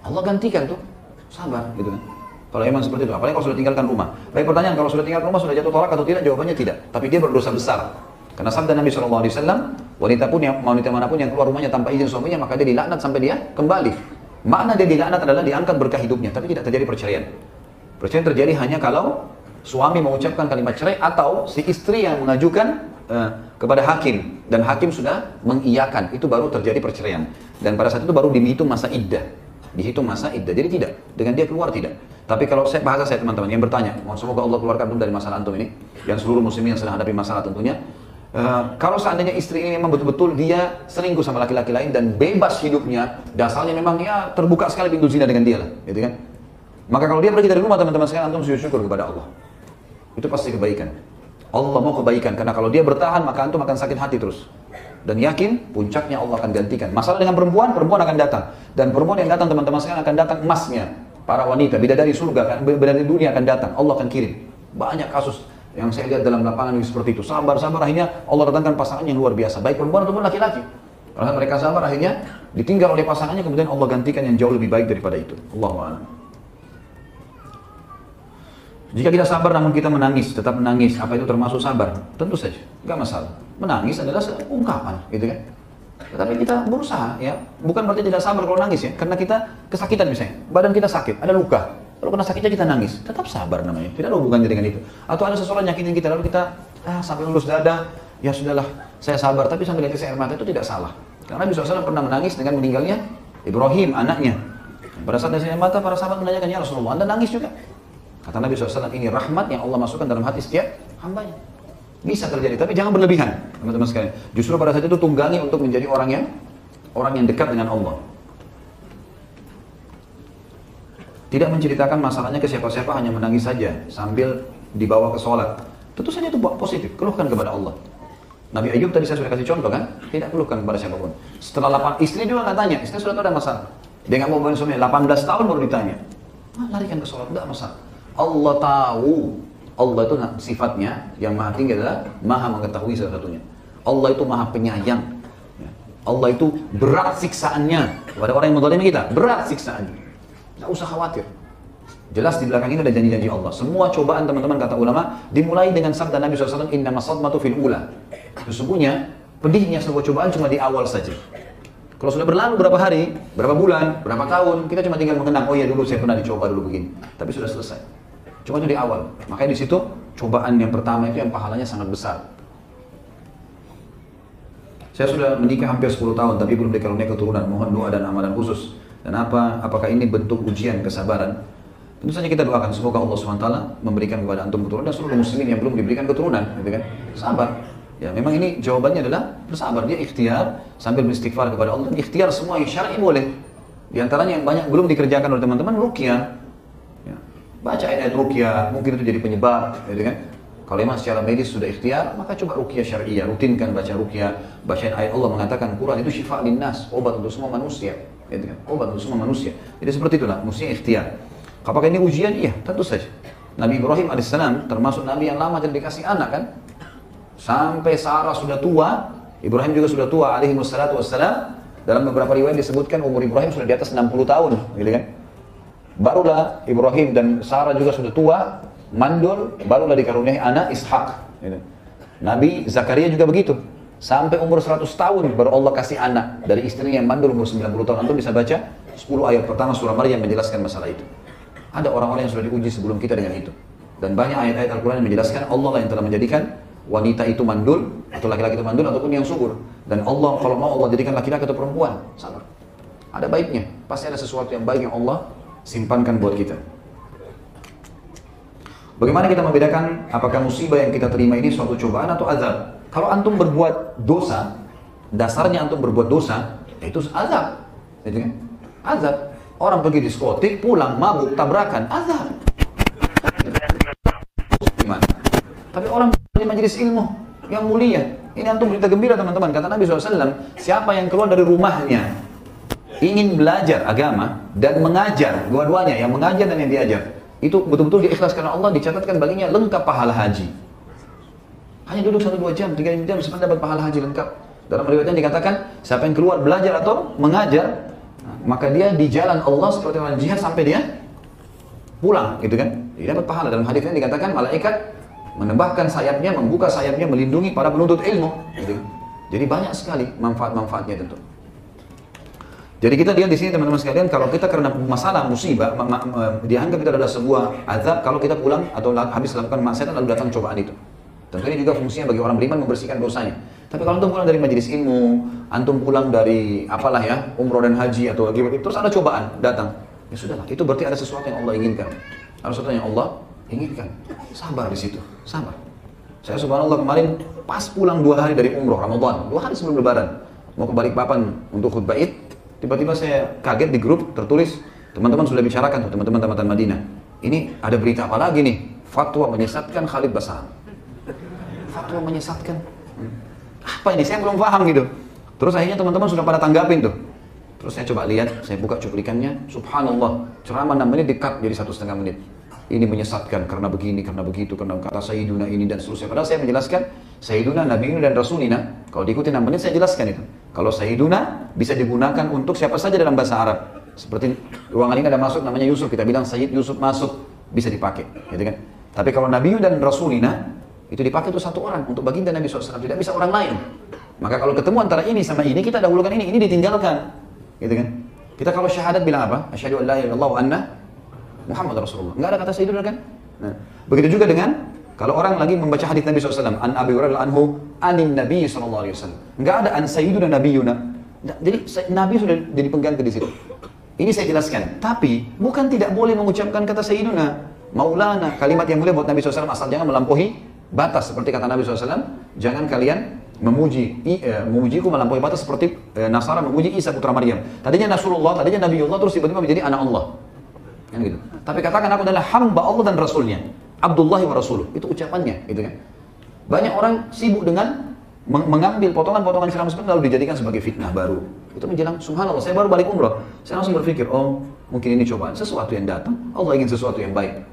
Allah gantikan tuh, sabar, gitu kan. Kalau memang seperti itu, apalagi kalau sudah tinggalkan rumah. Baik, pertanyaan, kalau sudah tinggalkan rumah sudah jatuh talak atau tidak? Jawabannya tidak. Tapi dia berdosa besar. Karena sabda Nabi SAW, wanita manapun yang keluar rumahnya tanpa izin suaminya, maka dia dilaknat sampai dia kembali. Makna dia dilaknat adalah diangkat berkah hidupnya, tapi tidak terjadi perceraian. Perceraian terjadi hanya kalau suami mengucapkan kalimat cerai atau si istri yang mengajukan kepada hakim, dan hakim sudah mengiyakan, itu baru terjadi perceraian. Dan pada saat itu baru dihitung masa iddah. Dihitung masa iddah. Jadi tidak, dengan dia keluar tidak. Tapi kalau bahasa saya teman-teman yang bertanya, semoga Allah keluarkan antum dari masalah antum ini, yang seluruh muslimin yang sedang hadapi masalah tentunya. Kalau seandainya istri ini memang betul-betul dia selingkuh sama laki-laki lain dan bebas hidupnya, dasarnya memang ya terbuka sekali pintu zina dengan dia lah, gitu kan. Maka kalau dia pergi dari rumah, teman-teman sekalian, antum sujud syukur kepada Allah. Itu pasti kebaikan. Allah mau kebaikan, karena kalau dia bertahan maka antum akan sakit hati terus. Dan yakin puncaknya Allah akan gantikan. Masalah dengan perempuan akan datang. Dan perempuan yang datang teman-teman sekalian akan datang emasnya. Para wanita, bidadari surga, bidadari dunia akan datang. Allah akan kirim. Banyak kasus yang saya lihat dalam lapangan seperti itu. Sabar-sabar, akhirnya Allah datangkan pasangan yang luar biasa. Baik perempuan ataupun laki-laki. Karena mereka sabar, akhirnya ditinggal oleh pasangannya, kemudian Allah gantikan yang jauh lebih baik daripada itu. Allahu a'lam. Jika kita sabar namun kita menangis, tetap menangis, apa itu termasuk sabar? Tentu saja, nggak masalah. Menangis adalah ungkapan, gitu kan? Tetapi kita berusaha, ya. Bukan berarti tidak sabar kalau nangis, ya. Karena kita kesakitan misalnya, badan kita sakit, ada luka. Kalau kena sakitnya kita nangis, tetap sabar namanya. Tidak ada hubungannya dengan itu. Atau ada seseorang nyakitin kita, lalu kita sampai lulus dada, ya sudahlah, saya sabar. Tapi sambil netes air mata itu tidak salah. Karena Nabi SAW pernah menangis dengan meninggalnya Ibrahim, anaknya. Pada saat netes air mata, para sahabat menanyakan, ya Rasulullah, Anda nangis juga? Kata Nabi SAW, ini rahmat yang Allah masukkan dalam hati setiap hambanya. Bisa terjadi, tapi jangan berlebihan, teman-teman sekalian. Justru pada saat itu tunggangi untuk menjadi orang yang dekat dengan Allah. Tidak menceritakan masalahnya ke siapa-siapa, hanya menangis saja sambil dibawa ke sholat. Tentu saja itu positif, keluhkan kepada Allah. Nabi Ayub tadi saya sudah kasih contoh kan, tidak keluhkan kepada siapapun. Setelah istri juga nggak tanya, istri sudah tahu ada masalah. Dia nggak mau bangun suaminya, 18 tahun baru ditanya. Larikan ke sholat, nggak masalah. Allah tahu, Allah itu sifatnya yang maha tinggi adalah maha mengetahui salah satunya. Allah itu maha penyayang. Allah itu berat siksaannya kepada orang yang menzalimi kita, berat siksaannya. Tidak usah khawatir. Jelas di belakang ini ada janji-janji Allah. Semua cobaan teman-teman kata ulama dimulai dengan sabda Nabi SAW, innamas sadmatu fil ula. Sesungguhnya pedihnya sebuah cobaan cuma di awal saja. Kalau sudah berlalu berapa hari, berapa bulan, berapa tahun, kita cuma tinggal mengenang, oh ya dulu saya pernah dicoba dulu begini. Tapi sudah selesai. Cuma itu di awal. Makanya di situ cobaan yang pertama itu yang pahalanya sangat besar. Saya sudah menikah hampir 10 tahun tapi belum dikaruniai keturunan. Mohon doa dan amalan khusus. Dan apakah ini bentuk ujian kesabaran? Tentu saja kita doakan semoga Allah SWT memberikan kepada antum keturunan dan seluruh muslimin yang belum diberikan keturunan, gitu kan? Sabar. Ya, memang ini jawabannya adalah bersabar. Dia ikhtiar sambil beristighfar kepada Allah. Ikhtiar semua yang syar'i boleh. Di antaranya yang banyak belum dikerjakan oleh teman-teman, ruqyah. Ya. Baca ayat ruqyah, mungkin itu jadi penyebab, gitu kan? Kalau memang secara medis sudah ikhtiar, maka coba ruqyah syar'iyah, rutinkan baca ruqyah. Bacain ayat Allah mengatakan Quran itu syifa linnas, obat untuk semua manusia, gitu kan? Obat untuk semua manusia. Jadi seperti itulah, mestinya ikhtiar. Apakah ini ujian? Iya, tentu saja. Nabi Ibrahim alaihissalam termasuk Nabi yang lama tidak dikasih anak kan? Sampai Sarah sudah tua, Ibrahim juga sudah tua alaihi wassalatu wassalam. Dalam beberapa riwayat disebutkan umur Ibrahim sudah di atas 60 tahun, gitu kan? Barulah Ibrahim dan Sarah juga sudah tua, mandul, barulah dikaruniai anak Ishak. Gitu. Nabi Zakaria juga begitu. Sampai umur 100 tahun baru Allah kasih anak dari istrinya yang mandul umur 90 tahun. Antum bisa baca 10 ayat pertama surah Maryam menjelaskan masalah itu. Ada orang-orang yang sudah diuji sebelum kita dengan itu. Dan banyak ayat-ayat Al-Quran yang menjelaskan Allah lah yang telah menjadikan wanita itu mandul, atau laki-laki itu mandul, ataupun yang subur. Dan Allah, kalau mau Allah jadikan laki-laki atau perempuan. Sabar. Ada baiknya. Pasti ada sesuatu yang baik yang Allah simpankan buat kita. Bagaimana kita membedakan apakah musibah yang kita terima ini suatu cobaan atau azab? Kalau antum berbuat dosa, dasarnya antum berbuat dosa, itu azab. Gitu kan? Azab. Orang pergi diskotik, pulang, mabuk, tabrakan, azab. Gimana? Tapi orang di majelis ilmu yang mulia, ini antum berita gembira teman-teman. Kata Nabi SAW, siapa yang keluar dari rumahnya ingin belajar agama dan mengajar, dua-duanya, yang mengajar dan yang diajar, itu betul-betul diikhlaskan Allah, dicatatkan baginya lengkap pahala haji. Hanya duduk 1-2 jam, 3 jam, sebenarnya dapat pahala haji lengkap. Dalam riwayatnya dikatakan, siapa yang keluar belajar atau mengajar, maka dia di jalan Allah seperti orang jihad sampai dia pulang, gitu kan? Dia dapat pahala. Dalam hadis ini dikatakan malaikat menembahkan sayapnya, membuka sayapnya, melindungi para penuntut ilmu, gitu. Jadi banyak sekali manfaat-manfaatnya tentu. Jadi kita lihat di sini teman-teman sekalian, kalau kita karena masalah musibah, dianggap itu adalah sebuah azab kalau kita pulang atau habis melakukan maksiat lalu datang cobaan itu. Tentu ini juga fungsinya bagi orang beriman membersihkan dosanya. Tapi kalau antum pulang dari majelis ilmu, antum pulang dari apalah ya, umroh dan haji atau gimana, terus ada cobaan datang, ya sudahlah, itu berarti ada sesuatu yang Allah inginkan. Ada sesuatu yang Allah inginkan. Sabar di situ, sabar. Saya subhanallah kemarin pas pulang 2 hari dari umroh Ramadan, 2 hari sebelum Lebaran, mau ke Balikpapan untuk khutbah Id, tiba-tiba saya kaget di grup tertulis, teman-teman sudah bicarakan tuh, teman-teman tamatan Madinah. Ini ada berita apa lagi nih? Fatwa menyesatkan Khalid Basaam. Fatwa menyesatkan. Apa ini? Saya belum paham gitu. Terus akhirnya teman-teman sudah pada tanggapin tuh. Terus saya coba lihat, saya buka cuplikannya, subhanallah, ceramah 6 menit di-cut jadi 1,5 menit. Ini menyesatkan karena begini, karena begitu, karena kata Sayyiduna ini dan seterusnya. Padahal saya menjelaskan Sayyiduna, Nabiuna dan Rasulina. Kalau diikuti 6 menit saya jelaskan itu. Kalau Sayyiduna bisa digunakan untuk siapa saja dalam bahasa Arab. Seperti ruangan ini ada masuk namanya Yusuf, kita bilang Sayyid Yusuf masuk, bisa dipakai, gitu kan? Tapi kalau Nabiuna dan Rasulina itu dipakai untuk satu orang, untuk baginda Nabi SAW, tidak bisa orang lain. Maka kalau ketemu antara ini sama ini, kita dahulukan ini ditinggalkan, gitu kan? Kita kalau syahadat bilang apa? Asyhadu an la ilaha illallah wa anna Muhammad Rasulullah. Enggak ada kata Sayyiduna kan? Nah, begitu juga dengan kalau orang lagi membaca hadis Nabi SAW, an Abi Hurairah anhu anin Nabi SAW. Enggak ada an Sayyiduna Nabiyuna. Jadi Nabi sudah jadi pengganti di situ. Ini saya jelaskan. Tapi bukan tidak boleh mengucapkan kata Sayyiduna, Maulana, kalimat yang mulia buat Nabi SAW, asal jangan melampaui batas. Seperti kata Nabi SAW, jangan kalian memujiku melampaui batas seperti Nasara memuji Isa putra Maryam. Tadinya Nasrullah, tadinya Nabiullah, terus tiba-tiba menjadi anak Allah. Kan gitu. Tapi katakan aku adalah hamba Allah dan Rasulnya, Abdullah wa Rasuluh. Itu ucapannya, gitu kan. Banyak orang sibuk dengan mengambil potongan-potongan ceramah seperti lalu dijadikan sebagai fitnah baru. Itu menjelang, subhanallah, saya baru balik umrah, saya langsung berpikir, oh mungkin ini cobaan, sesuatu yang datang, Allah ingin sesuatu yang baik.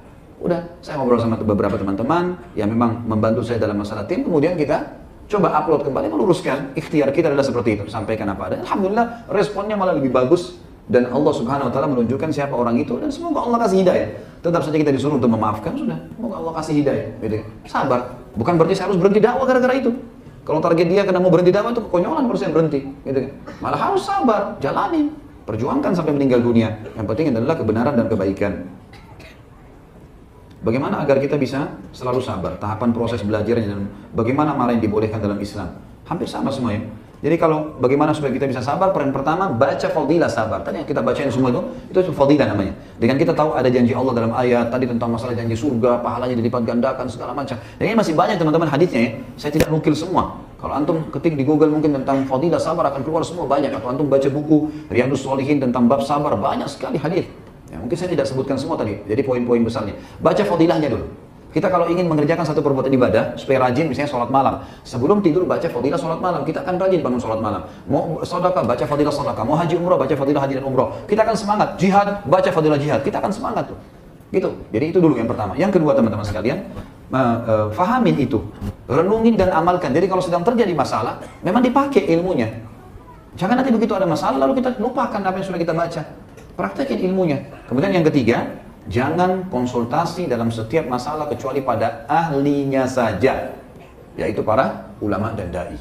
Udah, saya ngobrol sama beberapa teman-teman yang memang membantu saya dalam masalah tim, kemudian kita coba upload kembali, meluruskan. Ikhtiar kita adalah seperti itu, sampaikan apa ada. Alhamdulillah, responnya malah lebih bagus, dan Allah Subhanahu Wa Taala menunjukkan siapa orang itu, dan semoga Allah kasih hidayah. Tetap saja kita disuruh untuk memaafkan, sudah, semoga Allah kasih hidayah. Gitu. Sabar, bukan berarti saya harus berhenti dakwah gara-gara itu. Kalau target dia karena mau berhenti dakwah itu kekonyolan harus saya berhenti. Gitu. Malah harus sabar, jalani, perjuangkan sampai meninggal dunia. Yang penting adalah kebenaran dan kebaikan. Bagaimana agar kita bisa selalu sabar, tahapan proses belajarnya, dan bagaimana marah yang dibolehkan dalam Islam. Hampir sama semuanya. Jadi kalau bagaimana supaya kita bisa sabar, yang pertama baca fadilah sabar. Tadi yang kita bacain semua itu fadilah namanya. Dengan kita tahu ada janji Allah dalam ayat tadi tentang masalah janji surga, pahalanya dilipat gandakan segala macam. Dan ini masih banyak teman-teman hadisnya ya. Saya tidak nukil semua. Kalau antum ketik di Google mungkin tentang fadilah sabar akan keluar semua banyak. Atau antum baca buku Riyadhus Shalihin tentang bab sabar, banyak sekali hadis. Ya, mungkin saya tidak sebutkan semua tadi. Jadi poin-poin besarnya. Baca fadilahnya dulu. Kita kalau ingin mengerjakan satu perbuatan ibadah, supaya rajin misalnya sholat malam. Sebelum tidur baca fadilah sholat malam, kita akan rajin bangun sholat malam. Mau sedekah, baca fadilah sedekah. Mau haji umrah, baca fadilah haji dan umrah. Kita akan semangat. Jihad, baca fadilah jihad. Kita akan semangat tuh. Gitu. Jadi itu dulu yang pertama. Yang kedua teman-teman sekalian, fahamin itu. Renungin dan amalkan. Jadi kalau sedang terjadi masalah, memang dipakai ilmunya. Jangan nanti begitu ada masalah, lalu kita lupakan apa yang sudah kita baca. Praktekin ilmunya. Kemudian yang ketiga, jangan konsultasi dalam setiap masalah kecuali pada ahlinya saja, yaitu para ulama dan dai.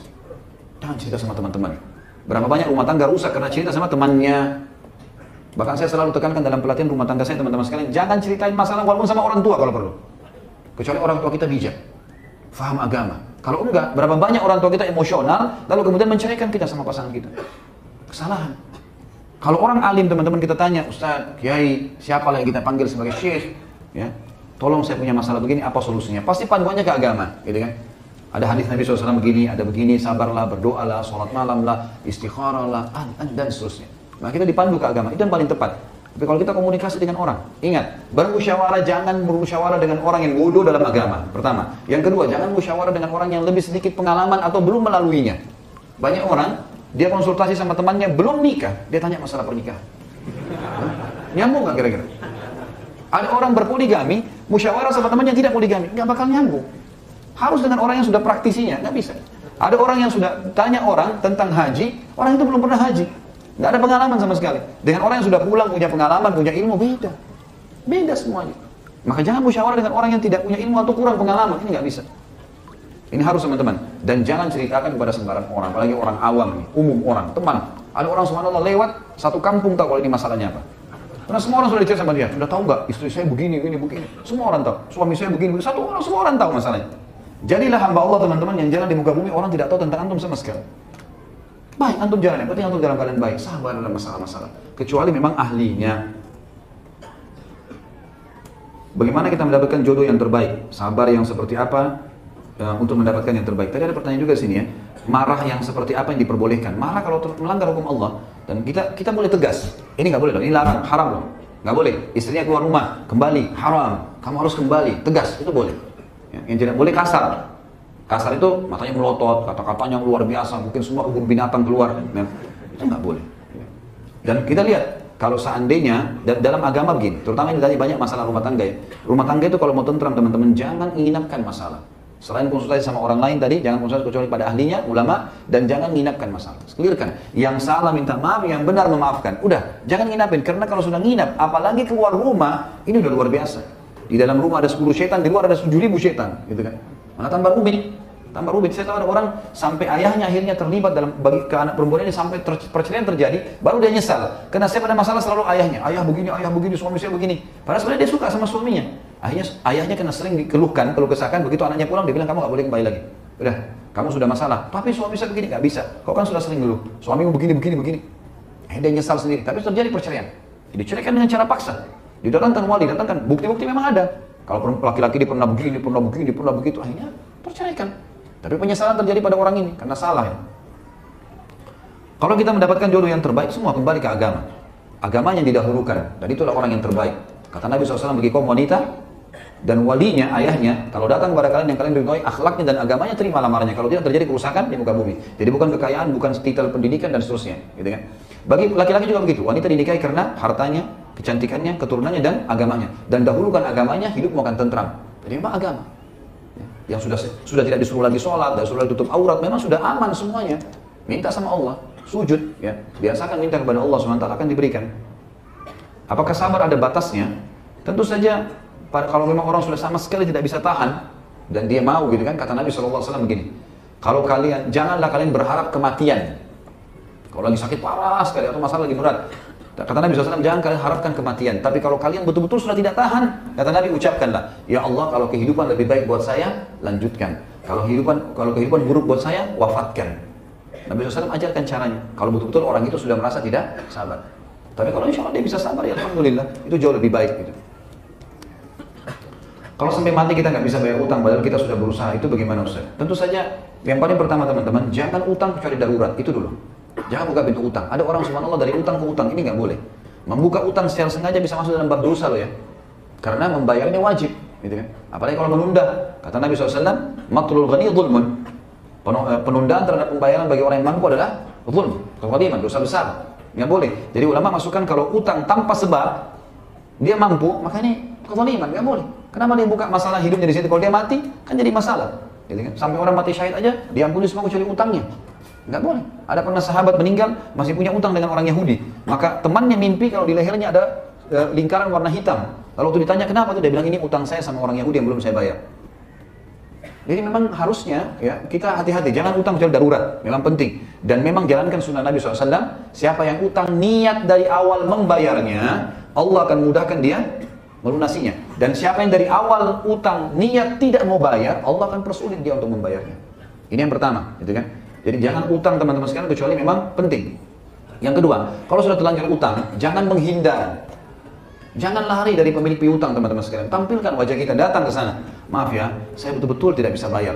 Jangan cerita sama teman-teman. Berapa banyak rumah tangga rusak karena cerita sama temannya. Bahkan saya selalu tekankan dalam pelatihan rumah tangga saya teman-teman sekalian, jangan ceritain masalah walaupun sama orang tua kalau perlu. Kecuali orang tua kita bijak, faham agama. Kalau enggak, berapa banyak orang tua kita emosional lalu kemudian menceraikan kita sama pasangan kita. Kesalahan. Kalau orang alim teman-teman kita tanya, Ustaz, Kiai, siapa yang kita panggil sebagai syekh, ya, tolong saya punya masalah begini, apa solusinya? Pasti panduannya ke agama, gitu kan? Ada hadis Nabi SAW begini, ada begini, sabarlah, berdoalah, sholat malam lah, istikharah lah, dan seterusnya. Nah kita dipandu ke agama, itu yang paling tepat. Tapi kalau kita komunikasi dengan orang, ingat, bermusyawarah jangan bermusyawarah dengan orang yang bodoh dalam agama, pertama. Yang kedua, jangan musyawarah dengan orang yang lebih sedikit pengalaman atau belum melaluinya. Banyak orang, dia konsultasi sama temannya, belum nikah, dia tanya masalah pernikahan. Nyambung nggak kira-kira? Ada orang berpoligami, musyawarah sama temannya tidak poligami, nggak bakal nyambung. Harus dengan orang yang sudah praktisinya, nggak bisa. Ada orang yang sudah tanya orang tentang haji, orang itu belum pernah haji, nggak ada pengalaman sama sekali. Dengan orang yang sudah pulang, punya pengalaman, punya ilmu, beda. Beda semuanya. Maka jangan musyawarah dengan orang yang tidak punya ilmu atau kurang pengalaman, ini nggak bisa. Ini harus teman-teman. Dan jangan ceritakan kepada sembarang orang, apalagi orang awam, umum orang, teman. Ada orang subhanallah lewat satu kampung tahu kalau ini masalahnya apa. Karena semua orang sudah dicerita sama dia, sudah tahu nggak istri saya begini. Semua orang tahu. Suami saya begini. Satu orang, semua orang tahu masalahnya. Jadilah hamba Allah teman-teman yang jalan di muka bumi, orang tidak tahu tentang antum sama sekali. Baik, antum jalan, berarti antum dalam keadaan baik, sabar dalam masalah-masalah. Kecuali memang ahlinya. Bagaimana kita mendapatkan jodoh yang terbaik? Sabar yang seperti apa? Untuk mendapatkan yang terbaik. Tadi ada pertanyaan juga sini ya. Marah yang seperti apa yang diperbolehkan? Marah kalau melanggar hukum Allah dan kita boleh tegas. Ini nggak boleh loh. Ini larang, haram loh. Nggak boleh. Istrinya keluar rumah, kembali, haram. Kamu harus kembali, tegas. Itu boleh. Yang tidak boleh kasar. Kasar itu matanya melotot, kata-katanya luar biasa. Mungkin semua kebun binatang keluar. Itu nggak boleh. Dan kita lihat kalau seandainya dalam agama begini, terutama ini tadi banyak masalah rumah tangga ya. Rumah tangga itu kalau mau tentram teman-teman jangan inginkan masalah. Selain konsultasi sama orang lain tadi, jangan konsultasi kecuali pada ahlinya, ulama, dan jangan nginapkan masalah. Clearkan. Yang salah minta maaf, yang benar memaafkan. Udah, jangan nginapin. Karena kalau sudah nginap, apalagi keluar rumah, ini udah luar biasa. Di dalam rumah ada 10 setan, di luar ada 7.000 setan, gitu kan? Malah tambah rumit. Tambah rumit. Saya tahu ada orang sampai ayahnya akhirnya terlibat dalam bagi ke anak perempuan ini sampai perceraian terjadi, baru dia nyesal. Karena saya pada masalah selalu ayahnya. Ayah begini, suami saya begini. Padahal sebenarnya dia suka sama suaminya. Akhirnya ayahnya kena sering dikeluhkan, keluh kesahkan, begitu anaknya pulang dia bilang kamu nggak boleh kembali lagi. Udah, kamu sudah masalah. Tapi suami saya begini nggak bisa. Kau kan sudah sering ngeluh. Suamimu begini. Dia nyesal sendiri. Tapi terjadi perceraian. Diceraikan dengan cara paksa. Didatangkan wali, datangkan bukti-bukti memang ada. Kalau laki-laki dia pernah begini, pernah begitu, akhirnya terceraikan. Tapi penyesalan terjadi pada orang ini karena salah ya. Kalau kita mendapatkan jodoh yang terbaik, semua kembali ke agama. Agamanya yang didahulukan. Dan itulah orang yang terbaik. Kata Nabi SAW bagi kaum wanita dan walinya, ayahnya, kalau datang kepada kalian yang kalian ridhoi akhlaknya dan agamanya, terima lamarannya. Kalau tidak terjadi kerusakan di muka bumi. Jadi bukan kekayaan, bukan titel pendidikan dan seterusnya, gitu kan? Bagi laki-laki juga begitu. Wanita dinikahi karena hartanya, kecantikannya, keturunannya dan agamanya. Dan dahulukan agamanya, hidupmu akan tentram. Jadi memang agama. Yang sudah tidak disuruh lagi sholat, dan suruh lagi tutup aurat, memang sudah aman semuanya. Minta sama Allah, sujud, ya. Biasakan minta kepada Allah SWT akan diberikan. Apakah sabar ada batasnya? Tentu saja kalau memang orang sudah sama sekali tidak bisa tahan dan dia mau gitu kan, kata Nabi SAW begini, kalau janganlah kalian berharap kematian. Kalau lagi sakit parah sekali atau masalah lagi berat, kata Nabi SAW jangan kalian harapkan kematian. Tapi kalau kalian betul-betul sudah tidak tahan, kata Nabi ucapkanlah, ya Allah kalau kehidupan lebih baik buat saya, lanjutkan. Kalau kehidupan buruk buat saya, wafatkan. Nabi SAW ajarkan caranya. Kalau betul-betul orang itu sudah merasa tidak sabar. Tapi kalau insya Allah dia bisa sabar, ya alhamdulillah, itu jauh lebih baik gitu. Kalau sampai mati kita nggak bisa bayar utang, padahal kita sudah berusaha, itu bagaimana Ustaz? Tentu saja, yang paling pertama teman-teman, jangan utang kecuali darurat, itu dulu. Jangan buka pintu utang. Ada orang subhanallah dari utang ke utang, ini nggak boleh. Membuka utang secara sengaja bisa masuk dalam bab dosa loh ya. Karena membayarnya wajib, gitu kan? Apalagi kalau menunda. Kata Nabi SAW, matlul ghani zulmun. Penundaan terhadap pembayaran bagi orang yang mampu adalah zulm, kezaliman, dosa besar. Nggak boleh. Jadi ulama masukkan kalau utang tanpa sebab, dia mampu, maka ini kezaliman, nggak boleh. Kenapa dia buka masalah hidupnya di situ? Kalau dia mati, kan jadi masalah. Gitu kan? Sampai orang mati syahid aja, diampuni semua kecuali utangnya. Nggak boleh. Ada pernah sahabat meninggal, masih punya utang dengan orang Yahudi. Maka temannya mimpi kalau di lehernya ada lingkaran warna hitam. Lalu waktu ditanya kenapa tuh, dia bilang ini utang saya sama orang Yahudi yang belum saya bayar. Jadi memang harusnya ya kita hati-hati, jangan utang kecuali darurat, memang penting. Dan memang jalankan sunnah Nabi SAW, siapa yang utang niat dari awal membayarnya, Allah akan mudahkan dia melunasinya. Dan siapa yang dari awal utang niat tidak mau bayar, Allah akan persulit dia untuk membayarnya. Ini yang pertama, gitu kan? Jadi jangan utang teman-teman sekalian kecuali memang penting. Yang kedua, kalau sudah terlanjur utang, jangan menghindar. Jangan lari dari pemilik piutang teman-teman sekalian. Tampilkan wajah kita, datang ke sana. Maaf ya, saya betul-betul tidak bisa bayar.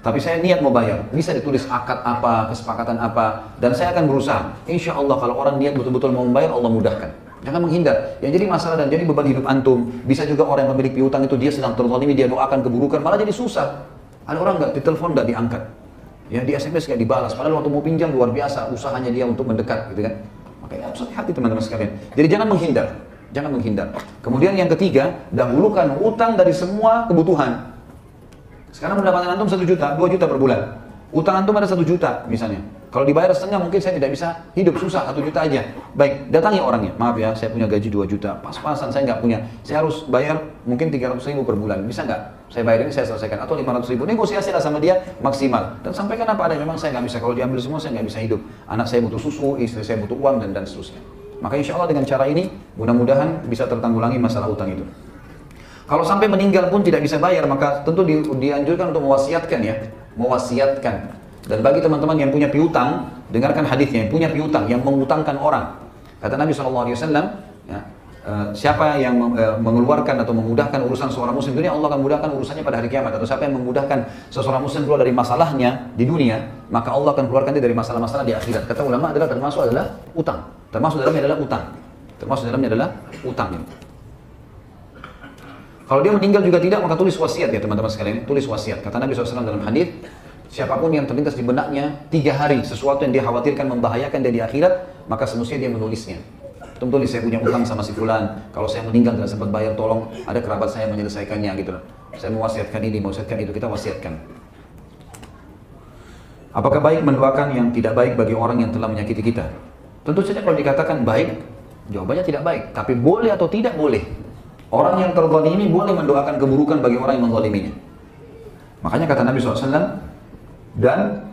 Tapi saya niat mau bayar. Bisa ditulis akad apa, kesepakatan apa, dan saya akan berusaha. Insya Allah kalau orang niat betul-betul mau membayar, Allah mudahkan. Jangan menghindar. Yang jadi masalah dan jadi beban hidup antum, bisa juga orang yang pemilik piutang itu dia sedang terzalimi, dia doakan keburukan, malah jadi susah. Ada orang nggak ditelepon, nggak diangkat. Ya di SMS nggak dibalas. Padahal waktu mau pinjam luar biasa usahanya dia untuk mendekat, gitu kan? Makanya harus hati-hati teman-teman sekalian. Jadi jangan menghindar. Jangan menghindar. Kemudian yang ketiga, dahulukan utang dari semua kebutuhan. Sekarang pendapatan antum 1 juta, 2 juta per bulan. Utang antum ada 1 juta misalnya. Kalau dibayar setengah mungkin saya tidak bisa hidup, susah, 1 juta aja. Baik, datangi orangnya. Maaf ya, saya punya gaji 2 juta. Pas-pasan saya nggak punya. Saya harus bayar mungkin 300.000 per bulan. Bisa nggak? Saya bayar ini, saya selesaikan. Atau 500.000. Negosiasilah sama dia maksimal. Dan sampaikan apa ada. Memang saya nggak bisa. Kalau diambil semua saya nggak bisa hidup. Anak saya butuh susu, istri saya butuh uang, dan seterusnya. Maka insya Allah dengan cara ini, mudah-mudahan bisa tertanggulangi masalah utang itu. Kalau sampai meninggal pun tidak bisa bayar, maka tentu dianjurkan untuk mewasiatkan ya. Mewasiatkan. Dan bagi teman-teman yang punya piutang, dengarkan hadisnya, yang punya piutang, yang mengutangkan orang. Kata Nabi SAW, ya, siapa yang mengeluarkan atau memudahkan urusan seorang muslim di dunia, Allah akan mudahkan urusannya pada hari kiamat. Atau siapa yang memudahkan seseorang muslim keluar dari masalahnya di dunia, maka Allah akan keluarkan dia dari masalah-masalah di akhirat. Kata ulama termasuk adalah utang. Termasuk dalamnya adalah utang. Termasuk dalamnya adalah utang. Kalau dia meninggal juga tidak, maka tulis wasiat ya teman-teman sekalian. Tulis wasiat. Kata Nabi SAW dalam hadis, siapapun yang terlintas di benaknya 3 hari sesuatu yang dia khawatirkan membahayakan dia di akhirat, maka semestinya dia menulisnya. Tulis, saya punya utang sama si fulan, kalau saya meninggal tidak sempat bayar, tolong ada kerabat saya menyelesaikannya gitu loh. Saya mewasiatkan ini, mewasiatkan itu, kita wasiatkan. Apakah baik mendoakan yang tidak baik bagi orang yang telah menyakiti kita? Tentu saja kalau dikatakan baik, jawabannya tidak baik. Tapi boleh atau tidak boleh. Orang yang terzalimi boleh mendoakan keburukan bagi orang yang menzaliminya. Makanya kata Nabi SAW, dan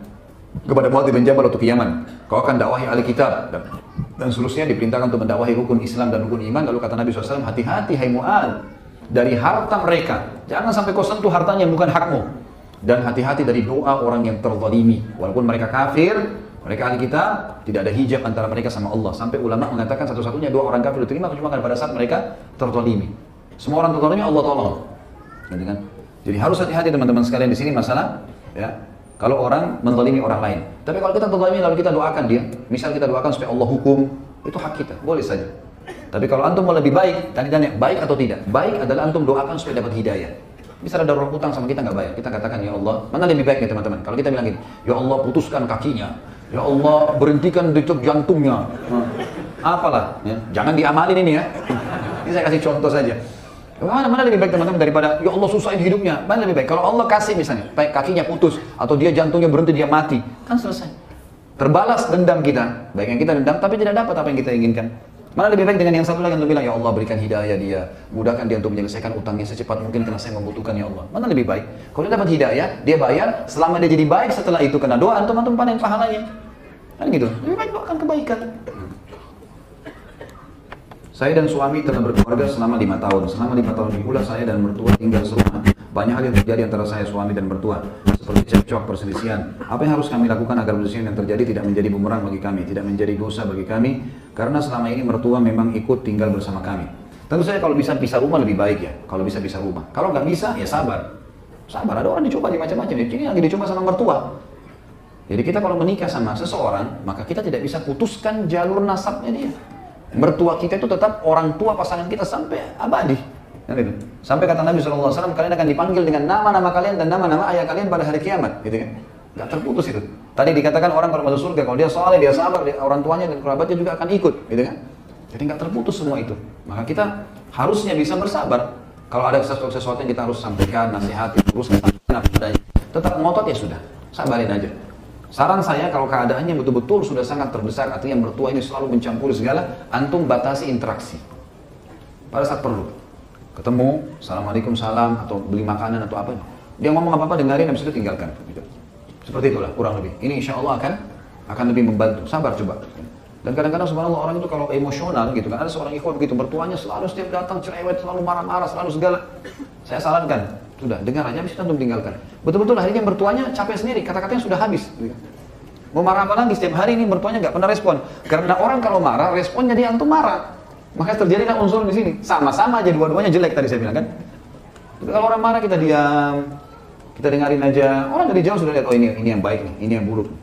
kepada Muadz bin Jabal waktu ke Yaman, kau akan dakwahi ahli kitab dan seterusnya, diperintahkan untuk mendakwahi rukun Islam dan rukun iman. Lalu kata Nabi SAW, hati-hati hai Muadz dari harta mereka, jangan sampai kau sentuh hartanya yang bukan hakmu, dan hati-hati dari doa orang yang terzalimi, walaupun mereka kafir, mereka ahli kitab, tidak ada hijab antara mereka sama Allah. Sampai ulama mengatakan satu-satunya doa orang kafir diterima cuma pada saat mereka terzalimi. Semua orang terzalimi Allah tolong, gitu kan? Jadi harus hati-hati teman-teman sekalian di sini masalah ya. Kalau orang menzalimi orang lain. Tapi kalau kita terzalimi lalu kita doakan dia, misal kita doakan supaya Allah hukum, itu hak kita, boleh saja. Tapi kalau antum mau lebih baik, tanya baik atau tidak? Baik adalah antum doakan supaya dapat hidayah. Bisa ada orang utang sama kita nggak bayar, kita katakan ya Allah, mana lebih baik ya teman-teman? Kalau kita bilang gini, ya Allah putuskan kakinya, ya Allah berhentikan detak jantungnya, apalah, ya. Jangan diamalin ini ya. Ini saya kasih contoh saja. Mana lebih baik teman-teman daripada ya Allah susahin hidupnya? Mana lebih baik? Kalau Allah kasih misalnya, baik kakinya putus atau dia jantungnya berhenti, dia mati, kan selesai. Terbalas dendam kita, baik yang kita dendam tapi tidak dapat apa yang kita inginkan. Mana lebih baik dengan yang satu lagi yang bilang ya Allah berikan hidayah dia, mudahkan dia untuk menyelesaikan utangnya secepat mungkin karena saya membutuhkan ya Allah. Mana lebih baik? Kalau dia dapat hidayah, dia bayar, selama dia jadi baik setelah itu kena doa, antum panen pahalanya. Kan gitu. Lebih baik doakan kebaikan. Saya dan suami telah berkeluarga selama 5 tahun. Selama 5 tahun pula saya dan mertua tinggal serumah. Banyak hal yang terjadi antara saya, suami dan mertua. seperti cekcok, perselisihan. Apa yang harus kami lakukan agar perselisihan yang terjadi tidak menjadi bumerang bagi kami, tidak menjadi dosa bagi kami, karena selama ini mertua memang ikut tinggal bersama kami. Tentu saja kalau bisa pisah rumah lebih baik ya, kalau bisa pisah rumah. Kalau nggak bisa ya sabar. Sabar, ada orang dicoba di macam-macam, ini lagi dicoba sama mertua. Jadi kita kalau menikah sama seseorang, maka kita tidak bisa putuskan jalur nasabnya dia. Mertua kita itu tetap orang tua pasangan kita sampai abadi. Sampai kata Nabi SAW, kalian akan dipanggil dengan nama-nama kalian dan nama-nama ayah kalian pada hari kiamat. Gitu kan? Gak terputus itu. Tadi dikatakan orang kalau masuk surga, kalau dia soleh, dia sabar, orang tuanya dan kerabatnya juga akan ikut. Gitu kan? Jadi gak terputus semua itu. Maka kita harusnya bisa bersabar. Kalau ada sesuatu yang kita harus sampaikan, nasihati, terus tetap ngotot ya sudah, sabarin aja. Saran saya kalau keadaannya betul-betul sudah sangat terdesak, artinya mertua ini selalu mencampuri segala, antum batasi interaksi. Pada saat perlu, ketemu, assalamualaikum, salam, atau beli makanan atau apa, dia ngomong apa-apa dengarin, habis itu tinggalkan. Gitu. Seperti itulah kurang lebih. Ini insya Allah akan lebih membantu. Sabar coba. Dan kadang-kadang subhanallah orang itu kalau emosional gitu kan, ada seorang ikhwan begitu, mertuanya selalu setiap datang cerewet, selalu marah-marah, selalu segala. Saya sarankan, sudah dengar aja, habis itu antum tinggalkan. Betul-betul akhirnya mertuanya capek sendiri, kata-katanya sudah habis. Mau marah apa lagi, setiap hari ini mertuanya nggak pernah respon. Karena orang kalau marah, responnya dia antum marah. Maka terjadilah unsur di sini. Sama-sama aja dua-duanya jelek tadi saya bilang kan. Tapi kalau orang marah kita diam, kita dengarin aja. Orang dari jauh sudah lihat, oh ini yang baik nih, ini yang buruk.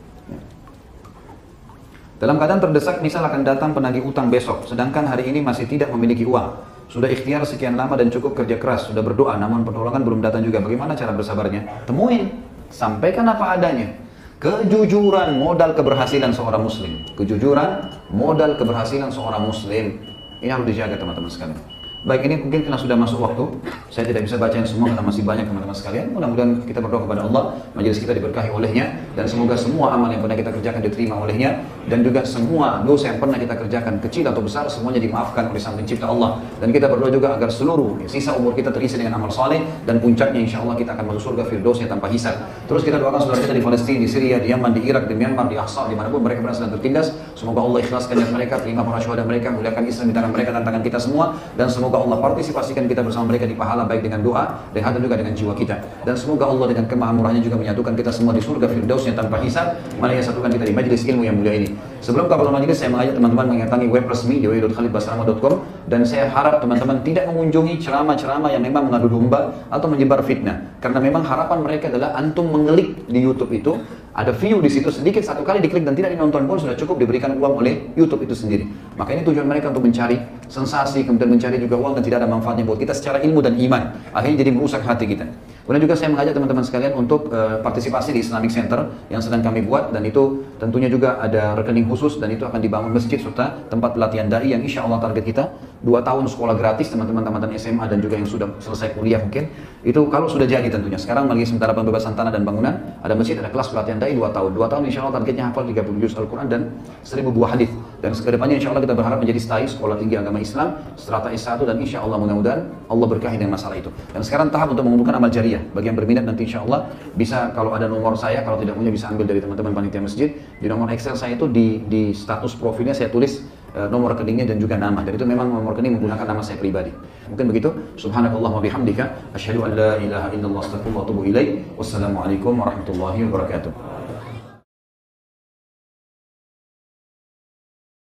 Dalam keadaan terdesak, misal akan datang penagih utang besok, sedangkan hari ini masih tidak memiliki uang. Sudah ikhtiar sekian lama dan cukup kerja keras, sudah berdoa, namun pertolongan belum datang juga. Bagaimana cara bersabarnya? Temuin, sampaikan apa adanya. Kejujuran modal keberhasilan seorang muslim. Kejujuran modal keberhasilan seorang muslim. Ini harus dijaga teman-teman sekalian. Baik, ini mungkin karena sudah masuk waktu, saya tidak bisa bacain semua karena masih banyak teman-teman sekalian. Mudah-mudahan kita berdoa kepada Allah, majelis kita diberkahi olehnya, dan semoga semua amal yang pernah kita kerjakan diterima olehnya, dan juga semua dosa yang pernah kita kerjakan, kecil atau besar, semuanya dimaafkan oleh Sang Pencipta Allah. Dan kita berdoa juga agar seluruh sisa umur kita terisi dengan amal saleh, dan puncaknya insya Allah kita akan masuk surga firdausnya tanpa hisab. Terus kita doakan saudara kita di Palestina, di Syria, di Yaman, di Irak, di Myanmar, di Ahsa, dimanapun mereka berada sedang tertindas. Semoga Allah ikhlaskan niat mereka, terima para syuhada mereka, muliakan Islam di tangan mereka dan tangan kita semua, dan semoga Allah partisipasikan kita bersama mereka di pahala baik dengan doa dan juga dengan jiwa kita. Dan semoga Allah dengan kemahamurahnya juga menyatukan kita semua di surga firdausnya tanpa hisab. Mari satukan kita di majelis ilmu yang mulia ini. Sebelum kabar majelis, saya mengajak teman-teman mendatangi web resmi www.khalidbasrama.com, dan saya harap teman-teman tidak mengunjungi ceramah-ceramah yang memang mengadu domba atau menyebar fitnah. Karena memang harapan mereka adalah antum mengelik di YouTube itu, ada view di situ sedikit, satu kali diklik dan tidak dinonton pun sudah cukup diberikan uang oleh YouTube itu sendiri. Maka ini tujuan mereka untuk mencari sensasi, kemudian mencari juga uang dan tidak ada manfaatnya buat kita secara ilmu dan iman. Akhirnya jadi merusak hati kita. Kemudian juga saya mengajak teman-teman sekalian untuk partisipasi di Islamic Center yang sedang kami buat, dan itu tentunya juga ada rekening khusus, dan itu akan dibangun masjid serta tempat pelatihan dai yang insya Allah target kita 2 tahun sekolah gratis teman-teman tamatan SMA dan juga yang sudah selesai kuliah mungkin. Itu kalau sudah jadi tentunya. Sekarang lagi sementara pembebasan tanah dan bangunan, ada masjid, ada kelas pelatihan dai 2 tahun. 2 tahun insya Allah targetnya hafal 30 juz Al-Quran dan 1000 buah hadis. Dan kedepannya insya Allah kita berharap menjadi STAI, Sekolah Tinggi Agama Islam, strata S1, dan insya Allah mudah-mudahan Allah berkahi dengan masalah itu. Dan sekarang tahap untuk mengumpulkan amal jariah. Bagi yang berminat nanti insya Allah bisa, kalau ada nomor saya, kalau tidak punya bisa ambil dari teman-teman panitia masjid. Di nomor Excel saya itu di status profilnya saya tulis nomor rekeningnya dan juga nama. Dan itu memang nomor rekening menggunakan nama saya pribadi. Mungkin begitu. Subhanakallah wa bihamdika, asyhadu an la ilaha illallah, astaghfiruka wa atubu ilaik. Wassalamualaikum warahmatullahi wabarakatuh.